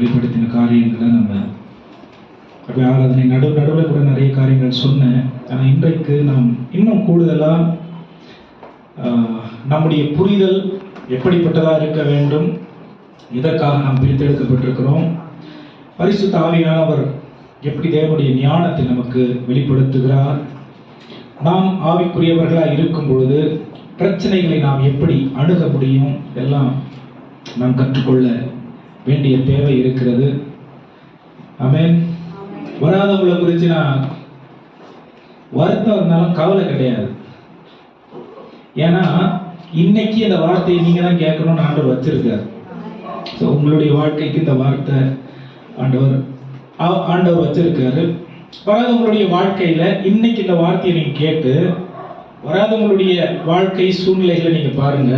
வெளிப்படுத்தின காரியங்களை நம்ம அப்படி ஆராதனை நடுவில் கூட நிறைய காரியங்கள் சொன்னேன். ஆனால் இன்றைக்கு நாம் இன்னும் கூடுதலாக நம்முடைய புரிதல் எப்படிப்பட்டதாக இருக்க வேண்டும், இதற்காக நாம் பிரித்தெடுக்கப்பட்டிருக்கிறோம். பரிசுத்த ஆவியானவர் எப்படி தேவனுடைய ஞானத்தை நமக்கு வெளிப்படுத்துகிறார், நாம் ஆவிக்குரியவர்களாக இருக்கும் பொழுது பிரச்சனைகளை நாம் எப்படி அணுக முடியும், எல்லாம் நாம் கற்றுக்கொள்ள வேண்டிய தேவை இருக்கிறது. ஆமென். வராதவங்களை குறித்து நான் வருத்தம் இருந்தாலும் கவலை கிடையாது. ஏன்னா இன்னைக்கு இந்த வார்த்தையை நீங்க தான் கேட்கணும்னு ஆண்டவர் வச்சிருக்காரு. ஸோ உங்களுடைய வாழ்க்கைக்கு இந்த வார்த்தை ஆண்டவர் வச்சிருக்காரு. வராதவங்களுடைய வாழ்க்கையில இன்னைக்கு இந்த வார்த்தையை நீங்க கேட்டு வராதவங்களுடைய வாழ்க்கை சூழ்நிலைகளை நீங்க பாருங்க.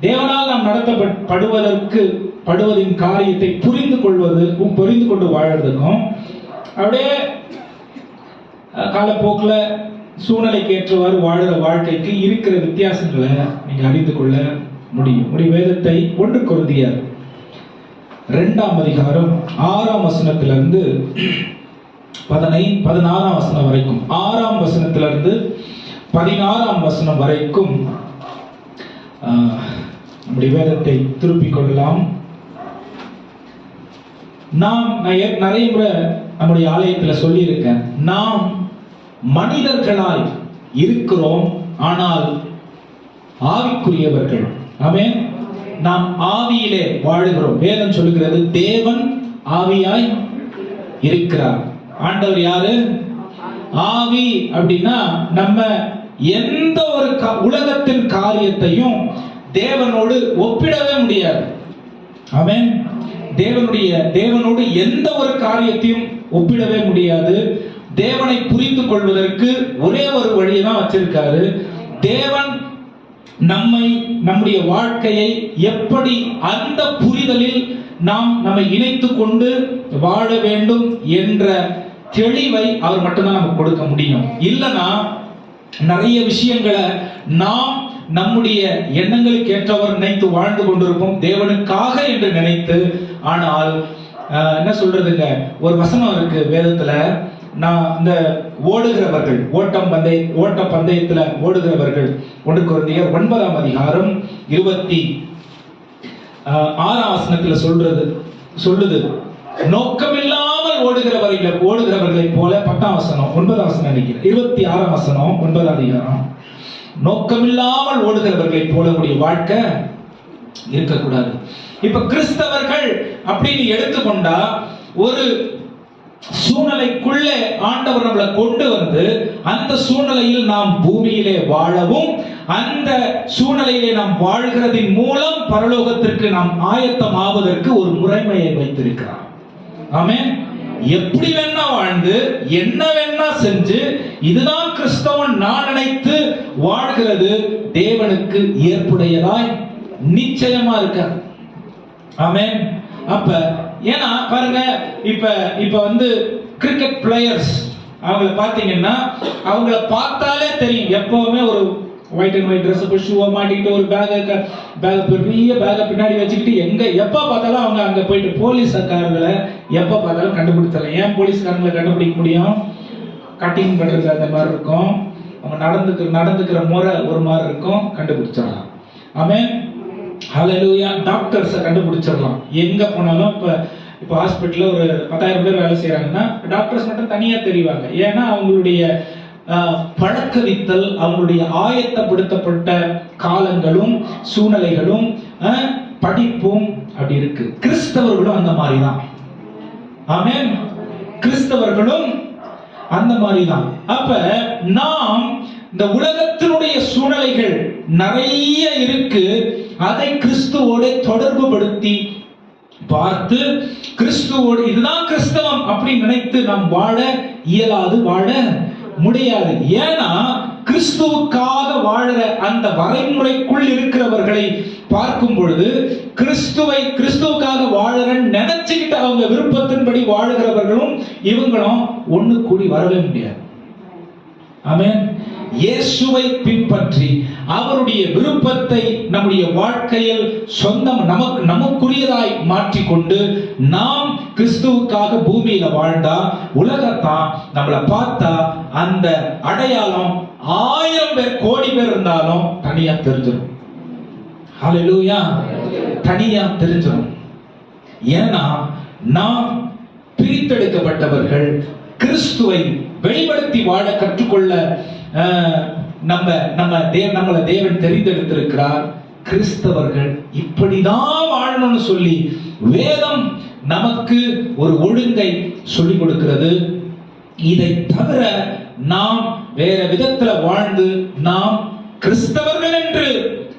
தேவனால் நாம் நடத்தப்படுவதின் காரியத்தை புரிந்து கொண்டு வாழறதுக்கும் அப்படியே காலப்போக்கில் சூழ்நிலைக்கு ஏற்றவாறு வாழுற வாழ்க்கைக்கு இருக்கிற வித்தியாசங்களை நீங்க அறிந்து கொள்ள முடியும். வேதத்தை 1 கொரிந்தியர் 2ஆம் அதிகாரம் 6ஆம் வசனத்திலிருந்து 16ஆம் வசனம் வரைக்கும், 6ஆம் வசனத்திலிருந்து 16ஆம் வசனம் வரைக்கும் நம்முடைய வேதத்தை திருப்பிக் கொள்ளலாம். நான் நிறைய முறை நம்முடைய ஆலயத்தில் சொல்லியிருக்கேன், நாம் மனிதர்களாய் இருக்கிறோம், ஆனால் ஆவிக்குரியவர்கள். ஆமென். நாம் ஆவியிலே வாழுகிறோம். வேதம் சொல்லுகிறது தேவன் ஆவியாய் இருக்கிறார். ஆண்டவர் யாரு? ஆவி. அப்படின்னா நம்ம எந்த ஒரு உலகத்தின் காரியத்தையும் தேவனோடு ஒப்பிடவே முடியாது. ஆமென். தேவனோடு எந்த ஒரு காரியத்தையும் ஒப்பிடவே முடியாது. தேவனை புரிந்து கொள்வதற்கு ஒரே ஒரு வழியை தான் வச்சிருக்காரு. தேவன் நம்முடைய வாழ்க்கையை எப்படி அந்த புரிதலில் நம்மை இணைத்துக் கொண்டு வாழ வேண்டும் என்ற தெளிவை அவர் மட்டும்தான் நமக்கு கொடுக்க முடியும். இல்லைன்னா நிறைய விஷயங்களை நாம் நம்முடைய எண்ணங்களுக்கு ஏற்றவர் நினைத்து வாழ்ந்து கொண்டிருப்போம், தேவனுக்காக என்று நினைத்து. ஆனால் என்ன சொல்றதுங்க, ஒரு வசனம் இருக்கு வேதத்துல, நான் இந்த ஓடுகிறவர்கள் ஓட்ட பந்தயத்துல ஓடுகிறவர்கள் 1 கொரிந்தியர் 9ஆம் அதிகாரம் 26ஆம் வசனத்துல சொல்லுது, நோக்கமில்லாமல் ஓடுகிறவர்களை போல 10ஆம் வசனம் 9ஆம் வசனம் நினைக்கிறேன், 26ஆம் வசனம் 9ஆம் அதிகாரம், நோக்கமில்லாமல் ஓடுகிறவர்களை போல உடைய வாழ்க்கை இருக்கக்கூடாது. இப்ப கிறிஸ்தவர்கள் அப்படின்னு எடுத்துக்கொண்டா ஒரு சூழ்நிலைக்குள்ளே ஆண்டவர் நம்மளை கொண்டு வந்து அந்த சூழ்நிலையில் நாம் பூமியிலே வாழவும், அந்த சூழ்நிலையிலே நாம் வாழ்கிறதின் மூலம் பரலோகத்திற்கு நாம் ஆயத்தம் ஆவதற்கு ஒரு முறைமையை வைத்திருக்கிறார். ஆமென். எப்படி வேணா வாழ்ந்து என்ன வேணா செஞ்சு இதுதான் கிறிஸ்தவன் நான் நினைத்து வாழ்கிறது தேவனுக்கு ஏற்புடையதாய் நிச்சயமா இருக்க. ஆமென். அப்ப ஏன்னா பாருங்க, இப்ப வந்து கிரிக்கெட் பிளேயர்ஸ் அவங்கள பாத்தீங்கன்னா அவங்கள பார்த்தாலே தெரியும். எப்பவுமே ஒரு ஒயிட் அண்ட் ஒயிட் ட்ரெஸ் ஷூவை மாட்டிக்கிட்டு ஒரு பெரிய பேக பின்னாடி வச்சுக்கிட்டு எப்ப பார்த்தாலும் அவங்க அங்க போயிட்டு போலீஸ்காரங்களை எப்ப பார்த்தாலும் கண்டுபிடிச்சலாம். ஏன் போலீஸ்காரங்களை கண்டுபிடிக்க முடியும்? கட்டிங் பண்றது அந்த மாதிரி இருக்கும், அவங்க நடந்துக்கிற முறை ஒரு மாதிரி இருக்கும், கண்டுபிடிச்சிடலாம். ஆமென். ஹல்லேலூயா. டாக்டர்ஸை கண்டுபிடிச்சிடலாம். எங்க போனாலும் இப்ப ஹாஸ்பிட்டல்ல ஒரு 10,000 பேர் வேலை செய்யறாங்கன்னா டாக்டர்ஸ் மட்டும் தனியா தெரிவாங்க. ஏன்னா அவங்களுடைய பழக்கவித்தல், அவங்களுடைய ஆயத்தப்படுத்தப்பட்ட காலங்களும் சூழ்நிலைகளும் படிப்பும் அப்படி இருக்கு. கிறிஸ்தவர்களும் அந்த மாதிரிதான். ஆமென். கிறிஸ்தவர்களும் அந்த மாதிரிதான். அப்ப நாம் இந்த உலகத்தினுடைய சூழ்நிலைகள் நிறைய இருக்கு, அதை கிறிஸ்துவோடு தொடர்பு படுத்தி பார்த்து கிறிஸ்துவோடு இதுதான் கிறிஸ்தவம் அப்படி நினைத்து நாம் வாழ இயலாது, வாழ முடியாது. ஏன்னா கிறிஸ்துவுக்காக வாழற அந்த வரைமுறைக்குள் இருக்கிறவர்களை பார்க்கும் பொழுது கிறிஸ்துவுக்காக வாழற நினைச்சுக்கிட்டு அவங்க விருப்பத்தின்படி வாழுகிறவர்களும் இவங்களும் ஒண்ணு கூடி வரவே முடியாது. ஆமென். இயேசுவை பின்பற்றி அவருடைய விருப்பத்தை நம்முடைய வாழ்க்கையில் சொந்தம் நமக்குரியதாய் மாற்றிக்கொண்டு நாம் கிறிஸ்துவுக்காக பூமியில வாழ்ந்தா உலகத்தான் நம்மளை பார்த்தா அந்த அடையாளம் 1000 பேர் கோடி பேர் இருந்தாலும் தனியா தெரிஞ்சிடும். ஹல்லேலூயா. தனியா தெரிஞ்சிடும். ஏன்னா நாம் பிரித்தெடுக்கப்பட்டவர்கள், கிறிஸ்துவை வெளிப்படுத்தி வாழ கற்றுக்கொள்ள நம்மளை தேவன் தெரிந்தெடுத்திருக்கிறார். கிறிஸ்தவர்கள் இப்படிதான் வாழணும்னு சொல்லி வேதம் நமக்கு ஒரு ஒழுங்கை சொல்லிக் கொடுக்கிறது. இதை தவிர நாம் வேற விதத்துல வாழ்ந்து நாம் கிறிஸ்தவர்கள் என்று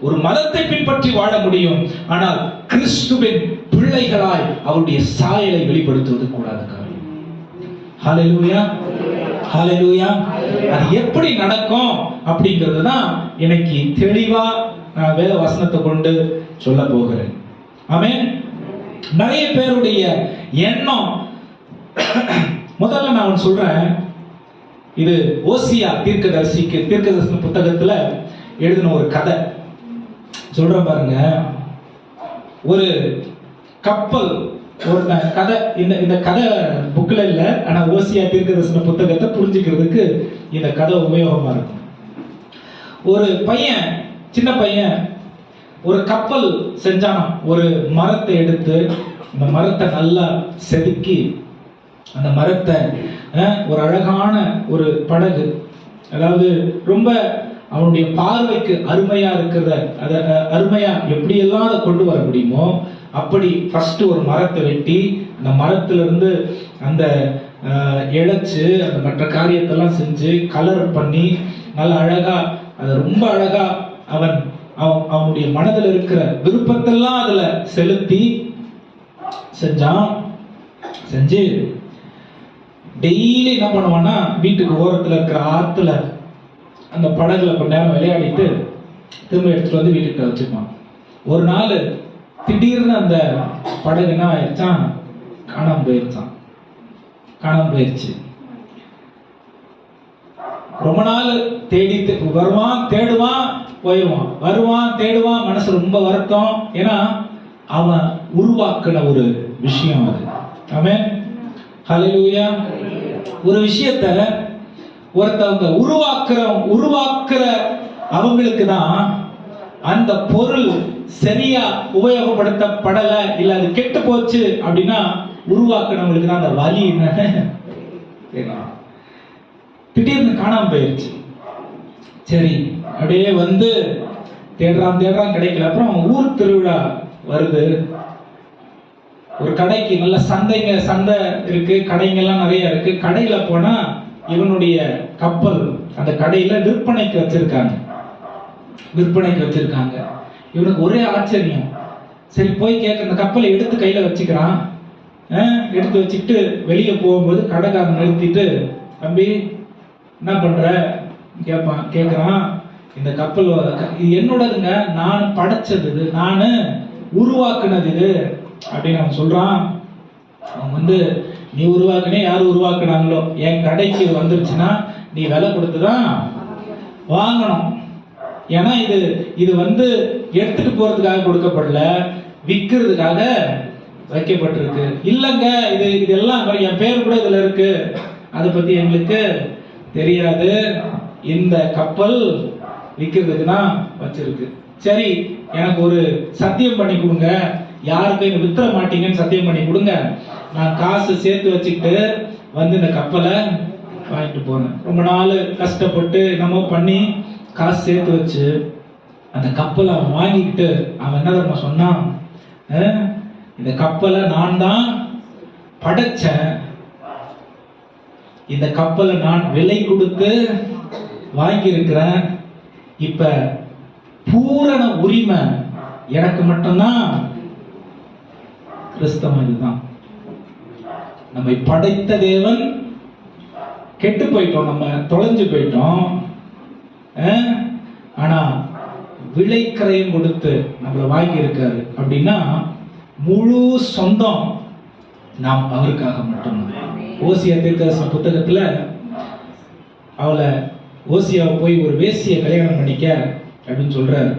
ஒரு மதத்தை பின்பற்றி வாழ முடியும். ஆனால் கிறிஸ்துவின் பிள்ளைகளாய் அவருடைய சாயலை வெளிப்படுத்துவது கூடாது. ஹல்லேலூயா, ஹல்லேலூயா. அது எப்படி நடக்கும் அப்படிங்கிறது தான் எனக்கு தெளிவா நான் வேத வசனத்தை கொண்டு சொல்ல போகிறேன். ஆமென். நிறைய பேருடைய எண்ணம், முதல்ல நான் சொல்றேன், இது ஓசியா தீர்க்கதரிசன புத்தகத்துல எழுதின ஒரு கதை சொல்ற பாருங்க. ஒரு கப்பல், ஒரு கதை, இந்த கதை புக்ல இல்ல, ஆனா ஓசியா தீர்க்கதரிசன புத்தகத்தை புரிஞ்சுக்கிறதுக்கு இந்த கதை உபயோகமா இருக்கும். ஒரு பையன், சின்ன பையன் ஒரு கப்பல் செஞ்சானாம். ஒரு மரத்தை எடுத்து அந்த மரத்தை நல்லா செதுக்கி அந்த மரத்தை ஒரு அழகான ஒரு படகு, அதாவது ரொம்ப அவனுடைய பார்வைக்கு அருமையா இருக்கிறத, அருமையா எப்படியெல்லாம் அதை கொண்டு வர முடியுமோ அப்படி ஃபர்ஸ்ட் ஒரு மரத்தை வெட்டி அந்த மரத்திலிருந்து அந்த இழைச்சு அந்த மற்ற காரியத்தெல்லாம் செஞ்சு கலர் பண்ணி நல்ல அழகா, அது ரொம்ப அழகா அவனுடைய மனதில் இருக்கிற விருப்பத்தெல்லாம் அதுல செலுத்தி செஞ்சு டெய்லி என்ன பண்ணுவான்னா வீட்டுக்கு ஓரத்துல இருக்கிற ஆத்துல அந்த படகுல கொஞ்ச நேரம் விளையாடிட்டு திரும்ப எடுத்துட்டு வந்து வீட்டுக்கு வச்சுப்பான். ஒரு நாள் திடீர்னு அந்த படகு என்ன ஆயிடுச்சான், காணாம போயிடுச்சு. ரொம்ப நாள் தேடி வருவான், தேடுவான், போயிடுவான், வருவான், தேடுவான். மனசு ரொம்ப வருத்தம். ஏன்னா அவன் உருவாக்குன ஒரு விஷயம் அது. ஆமென், ஹல்லேலூயா. ஒரு விஷயத்தை ஒருத்தவங்க உருவாக்குற அவங்களுக்கு தான் அந்த பொருள் சரியா உபயோகப்படுத்தப்படல, இல்ல அது கெட்டு போச்சு அப்படின்னா உருவாக்குனவங்களுக்கு தான் அந்த வலி என்னன்னு திடீர்னு காணாம போயிடுச்சு. சரி, அப்படியே வந்து தேடுறான் கிடைக்கல. அப்புறம் ஊர் திருவிழா வருது. ஒரு கடைக்கு, நல்ல சந்தை இருக்கு, கடைங்கெல்லாம் நிறைய இருக்கு. கடையில போனா இவனுடைய கப்பல் அந்த கடையில விற்பனைக்கு வச்சிருக்காங்க. இவனுக்கு ஒரே ஆச்சரியம். சரி போய் கேட்க, அந்த கப்பலை எடுத்து கையில வச்சுக்கிறான். எடுத்து வச்சுட்டு வெளியே போகும்போது கடைக்காரன் நிறுத்திட்டு, தம்பி என்ன பண்ற கேட்கிறான். இந்த கப்பல் இது என்னோடதுங்க, நான் படைச்சது, இது நானு உருவாக்குனது இது அப்படின்னு அவன் சொல்றான். அவன் வந்து, நீ உருவாக்குனே, யாரு உருவாக்குனாங்களோ, என் கடைக்கு வந்துருச்சுன்னா நீ விலை கொடுத்துதான் வாங்கணும். ஏன்னா இது வந்து எடுத்துட்டு போறதுக்காக கொடுக்கப்படல, விற்கிறதுக்காக வைக்கப்பட்டிருக்கு. இல்லங்க, இதெல்லாம் என் பேர் கூட இதுல இருக்கு, அதை பத்தி எங்களுக்கு தெரியாது. இந்த கப்பல் விற்கிறதுக்கு தான் வச்சிருக்கு. சரி, எனக்கு ஒரு சத்தியம் பண்ணி கொடுங்க, யாருக்கும் இங்க வித்துற மாட்டீங்கன்னு சத்தியம் பண்ணி கொடுங்க. நான் காசு சேர்த்து வச்சுக்கிட்டு வந்து இந்த கப்பலை வாங்கிட்டு போனேன். ரொம்ப நாள் கஷ்டப்பட்டு என்னமோ பண்ணி காசு சேர்த்து வச்சு அந்த கப்பலை அவன் வாங்கிக்கிட்டு அவன் என்ன தெரியுமா சொன்னான், இந்த கப்பலை நான் தான் படைச்சேன், இந்த கப்பலை நான் விலை கொடுத்து வாங்கியிருக்கிறேன், இப்ப பூரண உரிமை எனக்கு மட்டும்தான். கிறிஸ்தவம் இதுதான். நம்மை படைத்த தேவன் கெட்டு போயிட்டோம், நம்ம தொலைஞ்சு போயிட்டோம். ஆனா விலைக்கரையும் கொடுத்து நம்மளை வாங்கி இருக்காரு அப்படின்னா முழு சொந்தம் நாம் அவருக்காக மட்டும்தான். ஓசியா தீர்க்கதரிசன புத்தகத்துல ஓசியாவை போய் ஒரு வேசியை கல்யாணம் பண்ணிக்க அப்படின்னு சொல்றாரு.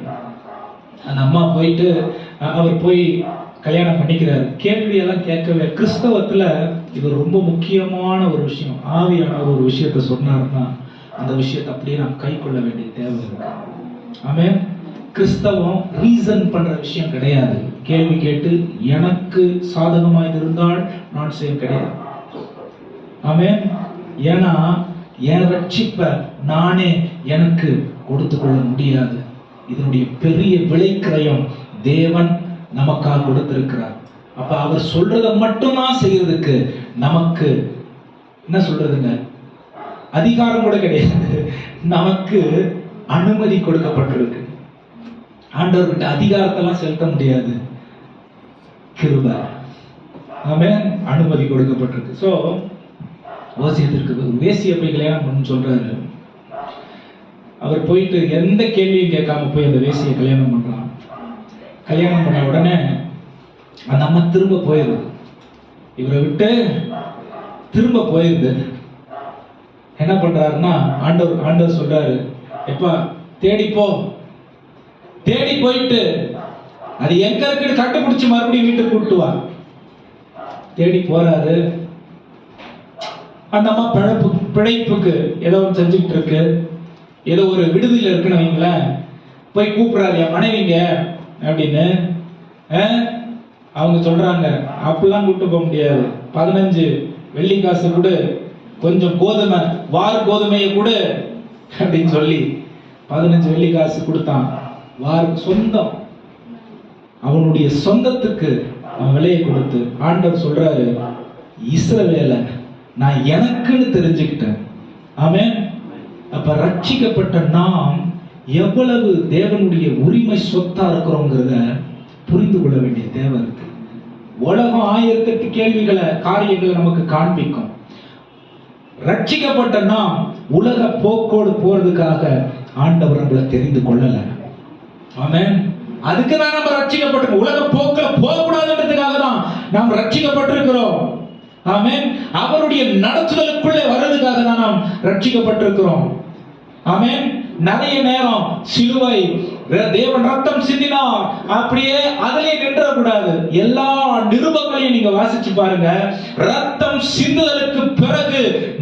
அந்த அம்மா போயிட்டு அவர் போய் கல்யாணம் பண்ணிக்கிறார். கேள்வியெல்லாம் கேட்கவே. கிறிஸ்தவத்துல இது ரொம்ப முக்கியமான ஒரு விஷயம். ஆவியானவர் ஒரு விஷயத்த சொன்னார்னா அந்த விஷயத்தை அப்படியே நாம் கை கொள்ள வேண்டிய தேவை இருக்கு. ஆமென். கிறிஸ்தவம் ரீசன் பண்ற விஷயம் கிடையாது. கேள்வி கேட்டு எனக்கு சாதகமா இருந்தால் நான் செய்ய கிடையாது. ஆமென். ஏன்னா என் ரட்சிப்பை நானே எனக்கு கொடுத்து கொள்ள முடியாது. இதனுடைய பெரிய விலைக்கிரயம் தேவன் நமக்காக கொடுத்திருக்கிறார். அப்ப அவர் சொல்றதை மட்டும்தான் செய்யறதுக்கு நமக்கு என்ன சொல்றதுங்க, அதிகாரம் கூட கிடையாது. நமக்கு அனுமதி கொடுக்கப்பட்டிருக்கு. ஆண்டவர்கிட்ட அதிகாரத்தெல்லாம் செலுத்த முடியாது. கிருபை. ஆமென். அனுமதி கொடுக்கப்பட்டிருக்கு. சோ ஓசியத்திற்கு வேசிய போய் கல்யாணம் பண்ணு சொல்றாரு. அவர் போயிட்டு எந்த கேள்வியும் கேட்காம போய் அந்த வேசியை கல்யாணம் பண்றான். கல்யாணம் பண்ண உடனே அந்த அம்மா திரும்ப போயிருது. இவரை விட்டு திரும்ப போயிருது. என்ன பண்றாருன்னா ஆண்டவர் சொல்றாரு, எப்பா தேடிப்போ, தேடி போயிட்டு அது எங்க இருக்குன்னு கண்டுபிடிச்சு மறுபடியும் வீட்டுக்கு கூப்பிட்டு வா. தேடி போறாரு. அந்த அம்மா பிழைப்புக்கு ஏதோ ஒன்று செஞ்சுக்கிட்டு இருக்கு. ஏதோ ஒரு விடுதியில் இருக்குன்னு வைங்களேன். போய் கூப்பிடுறாரு, என் மனைவிங்க அப்படின்னு. அவங்க சொல்றாங்க, அப்படிலாம் கூப்பிட்டு போக முடியாது. 15 வெள்ளி காசு கூட, கொஞ்சம் கோதுமை, வார் கோதுமையை கூட அப்படின்னு சொல்லி 15 வெள்ளி காசு கொடுத்தான். வார் சொந்தம், அவனுடைய சொந்தத்துக்கு அவன் விலையை கொடுத்து ஆண்டவர் சொல்றாரு, இஸ்ரவேலை நான் எனக்குன்னு தெரிஞ்சுக்கிட்டேன். ஆமென். அப்ப ரட்சிக்கப்பட்ட நாம் எவ்வளவு தேவனுடைய உரிமை சொத்தா இருக்கிறோங்கிறத புரிந்து கொள்ள வேண்டிய தேவை இருக்கு. உலகம் 1008 கேள்விகளை, காரியங்களை நமக்கு காண்பிக்கும். ரட்சிக்கப்பட்ட நாம் உலக போக்கோடு போறதுக்காக ஆண்டவர் நம்மளை தெரிந்து கொள்ளல. ஆமென். அதுக்குதான் நம்ம ரட்சிக்கப்பட்டிருக்கோம். உலக போக்கில் போகக்கூடாதுன்றதுக்காக தான் நாம் ரட்சிக்கப்பட்டிருக்கிறோம். ஆமென். அவருடைய நடத்துதலுக்குள்ளே வர்றதுக்காக தான் நாம் ரட்சிக்கப்பட்டிருக்கிறோம். ஆமென். நிறைய நேரம் சிலுவை, தேவன் ரத்தம் சிந்தினார், அப்படியே அதிலே நின்ற கூடாது. எல்லா நிருபங்களையும் நீங்க வாசிச்சு பாருங்க. ரத்தம் சிந்துதலுக்கு பிறகு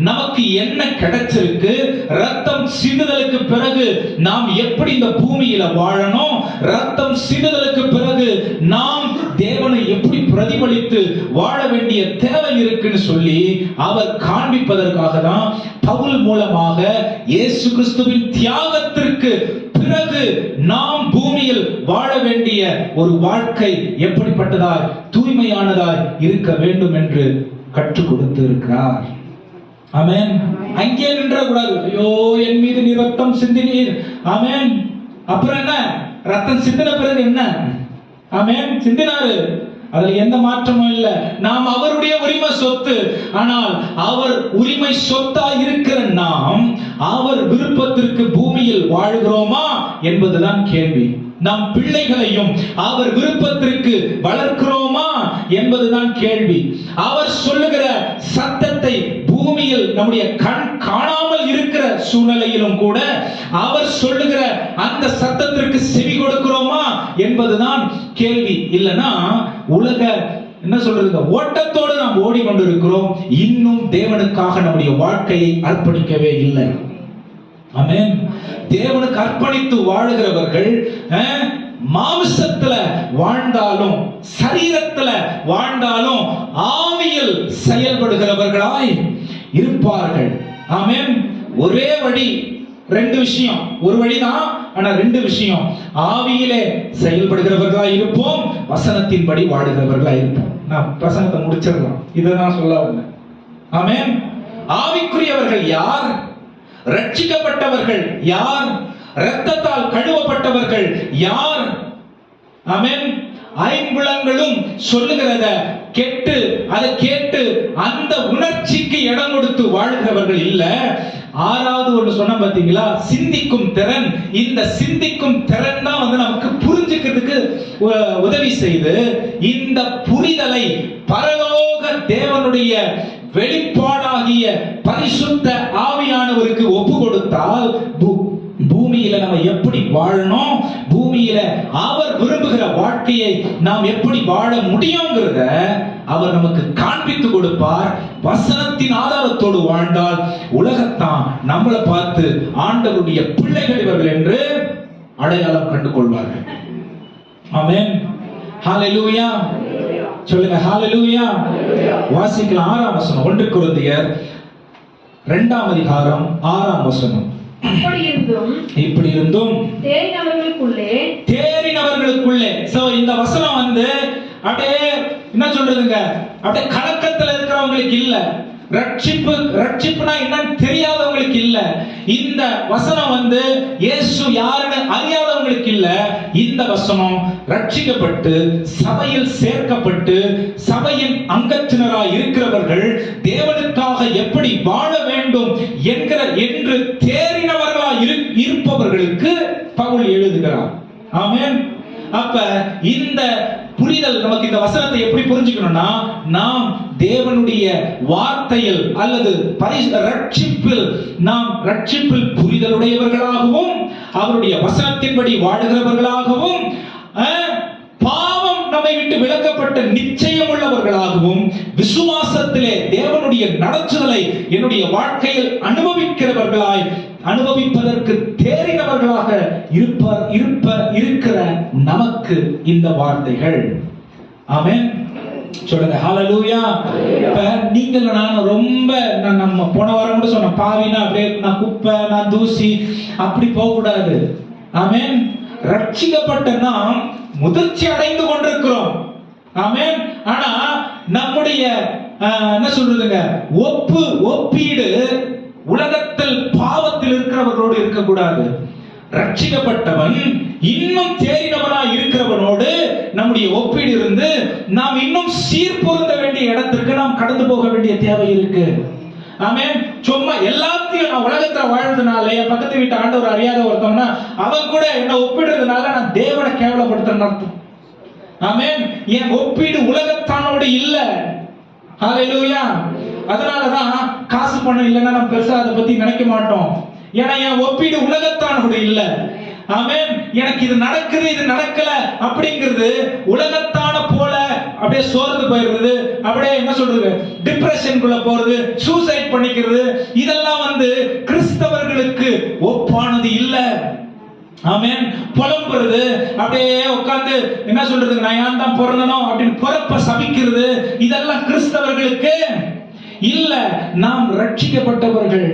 நமக்கு என்ன கிடைச்சிருக்கு, ரத்தம் சிந்துதலுக்கு பிறகு நாம் எப்படி இந்த பூமியில வாழணும், ரத்தம் சிந்துதலுக்கு பிறகு நாம் தேவனை எப்படி பிரதிபலித்து வாழ வேண்டிய தேவை இருக்குன்னு சொல்லி அவர் காண்பிப்பதற்காக தான் பவுல் மூலமாக இயேசு கிறிஸ்துவின் தியாகத்திற்கு பிறகு நாம் பூமியில் வாழ வேண்டிய ஒரு வாழ்க்கை எப்படிப்பட்டதாய் தூய்மையானதாய் இருக்க வேண்டும் என்று கற்றுக் கொடுத்து இருக்கிறார். ஆமென். அங்கே நின்ற கூடாது. ஐயோ, என் மீது நீ ரத்தம் சிந்தினீர். ஆமென். அப்புறம் என்ன, ரத்தம் சிந்தின பிறகு என்ன? ஆமென். சிந்தினாரு, அதுல எந்த மாற்றமும் இல்லை. நாம் அவருடைய உரிமை சொத்து. ஆனால் அவர் உரிமை சொத்தா இருக்கிற நாம் அவர் விருப்பத்திற்கு பூமியில் வாழ்கிறோமா என்பதுதான் கேள்வி. நம் பிள்ளைகளையும் அவர் விருப்பத்திற்கு வளர்க்கிறோமா என்பதுதான் கேள்வி. அவர் சொல்லுகிற சத்தத்தை பூமியில் நம்முடைய கண் காணாமல் இருக்கிற சூழ்நிலையிலும் கூட அவர் சொல்லுகிற அந்த சத்தத்திற்கு செவி கொடுக்கிறோமா என்பதுதான் கேள்வி. இல்லனா உலக என்ன சொல்றது, ஓட்டத்தோடு நாம் ஓடிக்கொண்டிருக்கிறோம். இன்னும் தேவனுக்காக நம்முடைய வாழ்க்கையை அர்ப்பணிக்கவே இல்லை. ஆமென். தேவனுக்கு அர்ப்பணித்து வாழுகிறவர்கள் மாம்சத்துல வாழ்ந்தாலும் சரீரத்துல வாழ்ந்தாலும் ஆவியில் செயல்படுகிறவர்களாய் இருப்பார்கள். ஆமென். ஒரே வழி, 2 விஷயம். ஒரு வழிதான், ஆனா 2 விஷயம். ஆவியிலே செயல்படுகிறவர்களாய் இருப்போம், வசனத்தின்படி வாழுகிறவர்களாய் இருப்போம். நான் பிரசங்கத்தை முடிச்சிடலாம், இதுதான் சொல்ல வந்தேன். ஆமென். ஆவிக்குரியவர்கள் யார்? ரட்சிக்கப்பட்டவர்கள் யார்? இரத்தத்தால் கழுவப்பட்டவர்கள் யார்? ஆமென். ஐம்புலங்களும் சொல்லுகிறத கேட்டு அதை கேட்டு அந்த உணர்ச்சிக்கு இடம் கொடுத்து வாழ்கிறவர்கள் இல்ல. 6வது ஒன்று சொன்ன பாத்தீங்களா, சிந்திக்கும் திறன். இந்த சிந்திக்கும் திறன் தான் நமக்கு புரிஞ்சுக்கிறதுக்கு உதவி செய்து இந்த புரிதலை பரலோக தேவனுடைய வெளிப்பாடாகிய பரிசுத்த ஆவியானவருக்கு ஒப்பு கொடுத்தால் பூமியில நம்ம எப்படி வாழணும், பூமியில அவர் விரும்புகிற வாழ்க்கையை நாம் எப்படி வாழ முடியுங்கிறத அவர் நமக்கு காண்பித்து கொடுப்பார். வசனத்தின் ஆதாரத்தோடு வாழ்ந்தால் உலகத்தான் நம்மளை பார்த்து ஆண்டவருடைய பிள்ளைகள் இவர்கள் என்று அடையாளம் கண்டு கொள்வார்கள். ஆமென். ஹalleluya. சொல்லுங்க ஹalleluya. வாசிக்கலாம் 6ஆம் வசனம். 1 கொரிந்தியர் 2ஆம் அதிகாரம் 6ஆம் வசனம். இப்படி இருந்தும் தேறினவர்களுக்குள்ளே. சோ இந்த வசனம் அப்படியே என்ன சொல்றதுங்க, அப்படியே கலக்கத்துல இருக்கிறவங்களுக்கு இல்ல, ரட்சிப்புனா என்னன்னு தெரியாதவங்களுக்கு இல்ல. இந்த வசனம் இயேசு யாருன்னு அறியாதவங்களுக்கு இல்ல. இந்த வசனம் ரட்சிக்கப்பட்டு சபையில் சேர்க்கப்பட்டு சபையின் அங்கத்தினராய் இருக்கிறவர்கள் தேவனுக்காக எப்படி வாழ வேண்டும் என்று தேறினவர்களாய் இருப்பவர்களுக்கு பவுல் எழுதுகிறார். ஆமென். அப்ப இந்த புரிதல் நமக்கு இந்த வசனத்தை எப்படி புரிஞ்சுக்கணும்னா, நாம் தேவனுடைய வார்த்தையில் அல்லது ரட்சிப்பில் புரிதலுடையவர்களாகவும் அவருடைய வசனத்தின்படி வாழுகிறவர்களாகவும் பாவம் நம்மை விட்டு விலக்கப்பட்ட நிச்சயம் உள்ளவர்களாகவும் விசுவாசத்திலே தேவனுடைய நடத்துதலை என்னுடைய வாழ்க்கையில் அனுபவிப்பதற்கு தேறினவர்களாக இருக்கிற நமக்கு இந்த வார்த்தைகள். ஆமென். சொல்லுங்க ஹalleluya. இப்ப நீங்கள் நான் ரொம்ப நம்ம போன வாரம் கூட சொன்ன பாவினா அப்படியே நான் குப்பை நான் தூசி அப்படி போக கூடாது. ஆமென். ரட்சிக்கப்பட்ட நாம் முதிர்ச்சி அடைந்து கொண்டிருக்கிறோம். ஆமென். ஆனா நம்முடைய என்ன சொல்றதுங்க, ஒப்பீடு உலகத்தில் பாவத்தில் இருக்கிறவர்களோடு இருக்கக்கூடாது. ரட்சிக்கப்பட்டவன் இன்னும் தேறினவனாய் இருக்கிறவனோடு நம்முடைய ஒப்பீடு இருந்து நாம் இன்னும் சீர்பொருந்த வேண்டிய இடத்திற்கு நாம் கடந்து போக வேண்டிய தேவை இருக்கு. ஆமென். சும்மா எல்லாத்தையும் நான் உலகத்துல வாழ்றதுனால என் பக்கத்து வீட்டு ஆண்டவர் அறியாத ஒருத்தவனா அவன் கூட என்ன ஒப்பிடுறதுனால நான் தேவனை கேவலப்படுத்துறேன்னு அர்த்தம். ஆமென். என் ஒப்பீடு உலகத்தானோடு இல்ல. ஹalleluya. அதனாலதான் காசு பணம் இல்லைன்னா நம்ம பெருசா அதை பத்தி நினைக்க மாட்டோம். ஏன்னா என் ஒப்பீடு உலகத்தானோடு இல்ல. ஆமென். எனக்கு இது நடக்குது இது நடக்கல அப்படிங்கிறது உலகத்தான போல அப்படியே சோர்ந்து போயிடுறது, அப்படியே என்ன சொல்றது டிப்ரெஷனுக்குள்ள போறது, சூசைட் பண்ணிக்கிறது, இதெல்லாம் கிறிஸ்தவர்களுக்கு ஒப்பானது இல்ல. ஆமென். புலம்புறது, அப்படியே உட்கார்ந்து என்ன சொல்றது நான் ஏன் தான் பிறந்தனும் அப்படின்னு பிறப்ப சபிக்கிறது, இதெல்லாம் கிறிஸ்தவர்களுக்கு இல்ல. நாம் ரட்சிக்கப்பட்டவர்கள்,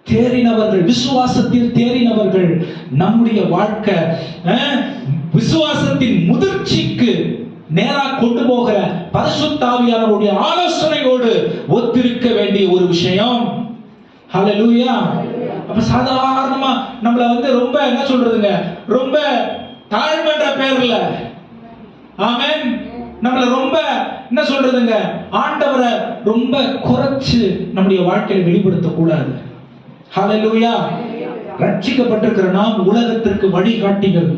தேறினவர்கள், விசுவாசத்தில் தேறினவர்கள். நம்முடைய வாழ்க்கை விசுவாசத்தின் முதிர்ச்சிக்கு நேரா கொண்டு போகிற பரிசுத்த ஆவியானவருடைய ஆலோசனையோடு ஒத்திருக்க வேண்டிய ஒரு விஷயம். ஹalleluya. அப்ப சாதாரணமா நம்மள ரொம்ப என்ன சொல்றதுங்க, ரொம்ப தாழ்மைன்ற பேர்ல ஆமென் நம்மள ரொம்ப என்ன சொல்றதுங்க ஆண்டவரை ரொம்ப குறைச்சு நம்முடைய வாழ்க்கையை வெளிப்படுத்த கூடாது. ஹalleluya. ரட்சிக்கப்பட்டிருக்கிற நாம் உலகத்திற்கு வழிகாட்டிகள்.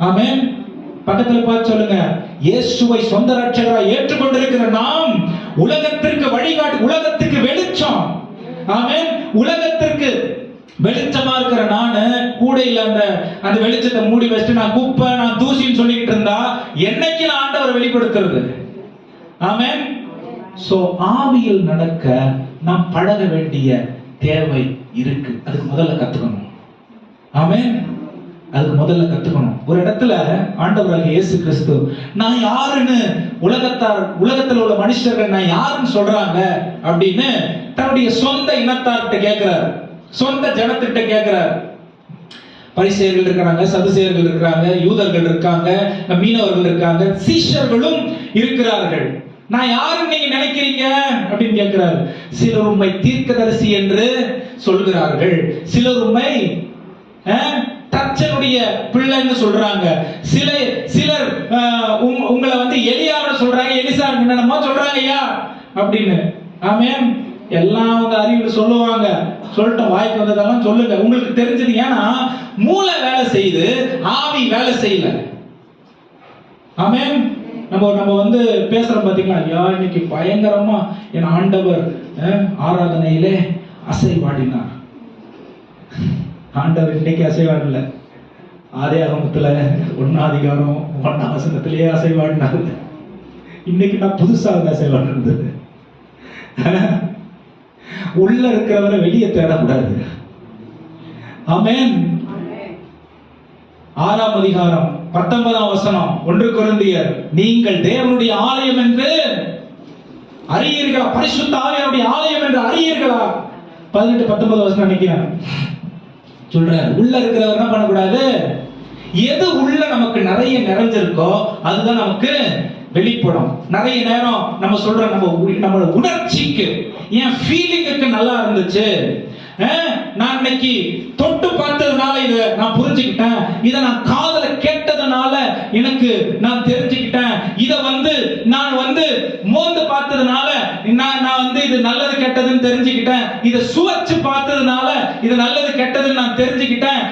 ஆமென். பக்கத்துல பார்த்து சொல்லுங்க, இயேசுவை சொந்த ரட்சகராய் ஏற்றுக்கொண்டிருக்கிற நாம் உலகத்திற்கு வழிகாட்டி, உலகத்துக்கு வெளிச்சம். ஆமென். உலகத்திற்கு வெளிச்சமா இருக்கிற நானு கூடையில அந்த வெளிச்சத்தை மூடி வச்சுட்டு நான் குப்பை நான் தூசின்னு சொல்லிட்டு இருந்தா என்னைக்கு நான் ஆண்டவரை வெளிப்படுத்துறது? ஆமென். சோ ஆவியில் நடக்க நாம் பழக வேண்டிய தேவை இருக்கு. அதுக்கு முதல்ல கத்துக்கணும். ஆமென். அதுக்கு முதல்ல கத்துக்கணும். ஒரு இடத்துல ஆண்டவராகிய இயேசு கிறிஸ்து நான் யாருன்னு உலகத்துல உள்ள மனுஷர்கள் நான் யாருன்னு சொல்றாங்க அப்படின்னு தன்னுடைய சொந்த இனத்தார்கிட்ட கேட்கிறார், சொந்த ஜனத்திட்ட கேட்கிறார். பரிசேயர்கள் இருக்காங்க, சதுசேயர்கள் இருக்காங்க, யூதர்கள் இருக்காங்க, மீனவர்கள் இருக்காங்க, சீஷர்களும் இருக்கிறார்கள். நான் யாருன்னு நீங்க நினைக்கிறீங்க அப்படின்னு கேட்கிறாரு. சிலர் உம்மை தீர்க்கதரிசி என்று சொல்கிறார்கள், சிலர் உம்மை தச்சனுடைய பிள்ளைன்னு சொல்றாங்க, சிலர் உங்களை எலியான்னு சொல்றாங்க, எலிசா என்னமா சொல்றாங்க ஐயா அப்படின்னு. ஆமென். எல்லாம் அவங்க அறிவுல சொல்லுவாங்க. சொல்லிட்டோம், வாய்க்கு வந்ததெல்லாம் சொல்லுங்க, உங்களுக்கு தெரிஞ்சது. ஏன்னா மூளை வேலை செய்து ஆவி வேலை செய்யல. ஆமென். நம்ம பேசுறோம் பாத்தீங்களா, ஐயா இன்னைக்கு பயங்கரமா என் ஆண்டவர் ஆராதனையிலே அசைவாடினார். ஆண்டவர் இன்னைக்கு அசைவாடல. ஆதியாகமத்துல 1 அதிகாரம் 1 வசனத்திலேயே அசைவாடினாரு. இன்னைக்கு நான் புதுசா அசைவாடுறது. உள்ள இருக்கிறவரை வெளியே தேடக்கூடாது. ஆமென். 6 அதிகாரம் 19 வசனம் 1 கொரிந்தியர், நீங்கள் தேவனுடைய ஆலயம் என்று அறியீர்களா? பரிசுத்த ஆவியானுடைய ஆலயம் என்று அறியீர்களா? 18-19 வசனம் நினைக்கிறேன் சொல்றாரு. உள்ள இருக்கிறவர் என்ன பண்ணக்கூடாது? எது உள்ள நமக்கு நிறைய நிறைஞ்சிருக்கோ அதுதான் நமக்கு வெளிப்படும். நிறைய நேரம் நம்ம சொல்ற நம்ம உணர்ச்சிக்கு, என் ஃபீலிங்குக்கு நல்லா இருந்துச்சு, நான் இன்னைக்கு தொட்டு பார்த்ததுனால இதை நான் புரிஞ்சுக்கிட்டேன், இதை நான் காதுல கேட்டதுனால எனக்கு நான் தெரிஞ்சுக்கிட்டேன், இதை நான் மோந்து பார்த்ததுனால நான் இது நல்லது கெட்டதுன்னு தெரிஞ்சுக்கிட்டேன், இதை சுவைச்சு பார்த்ததுனால இது நல்லது கெட்டதுன்னு நான் தெரிஞ்சுக்கிட்டேன்.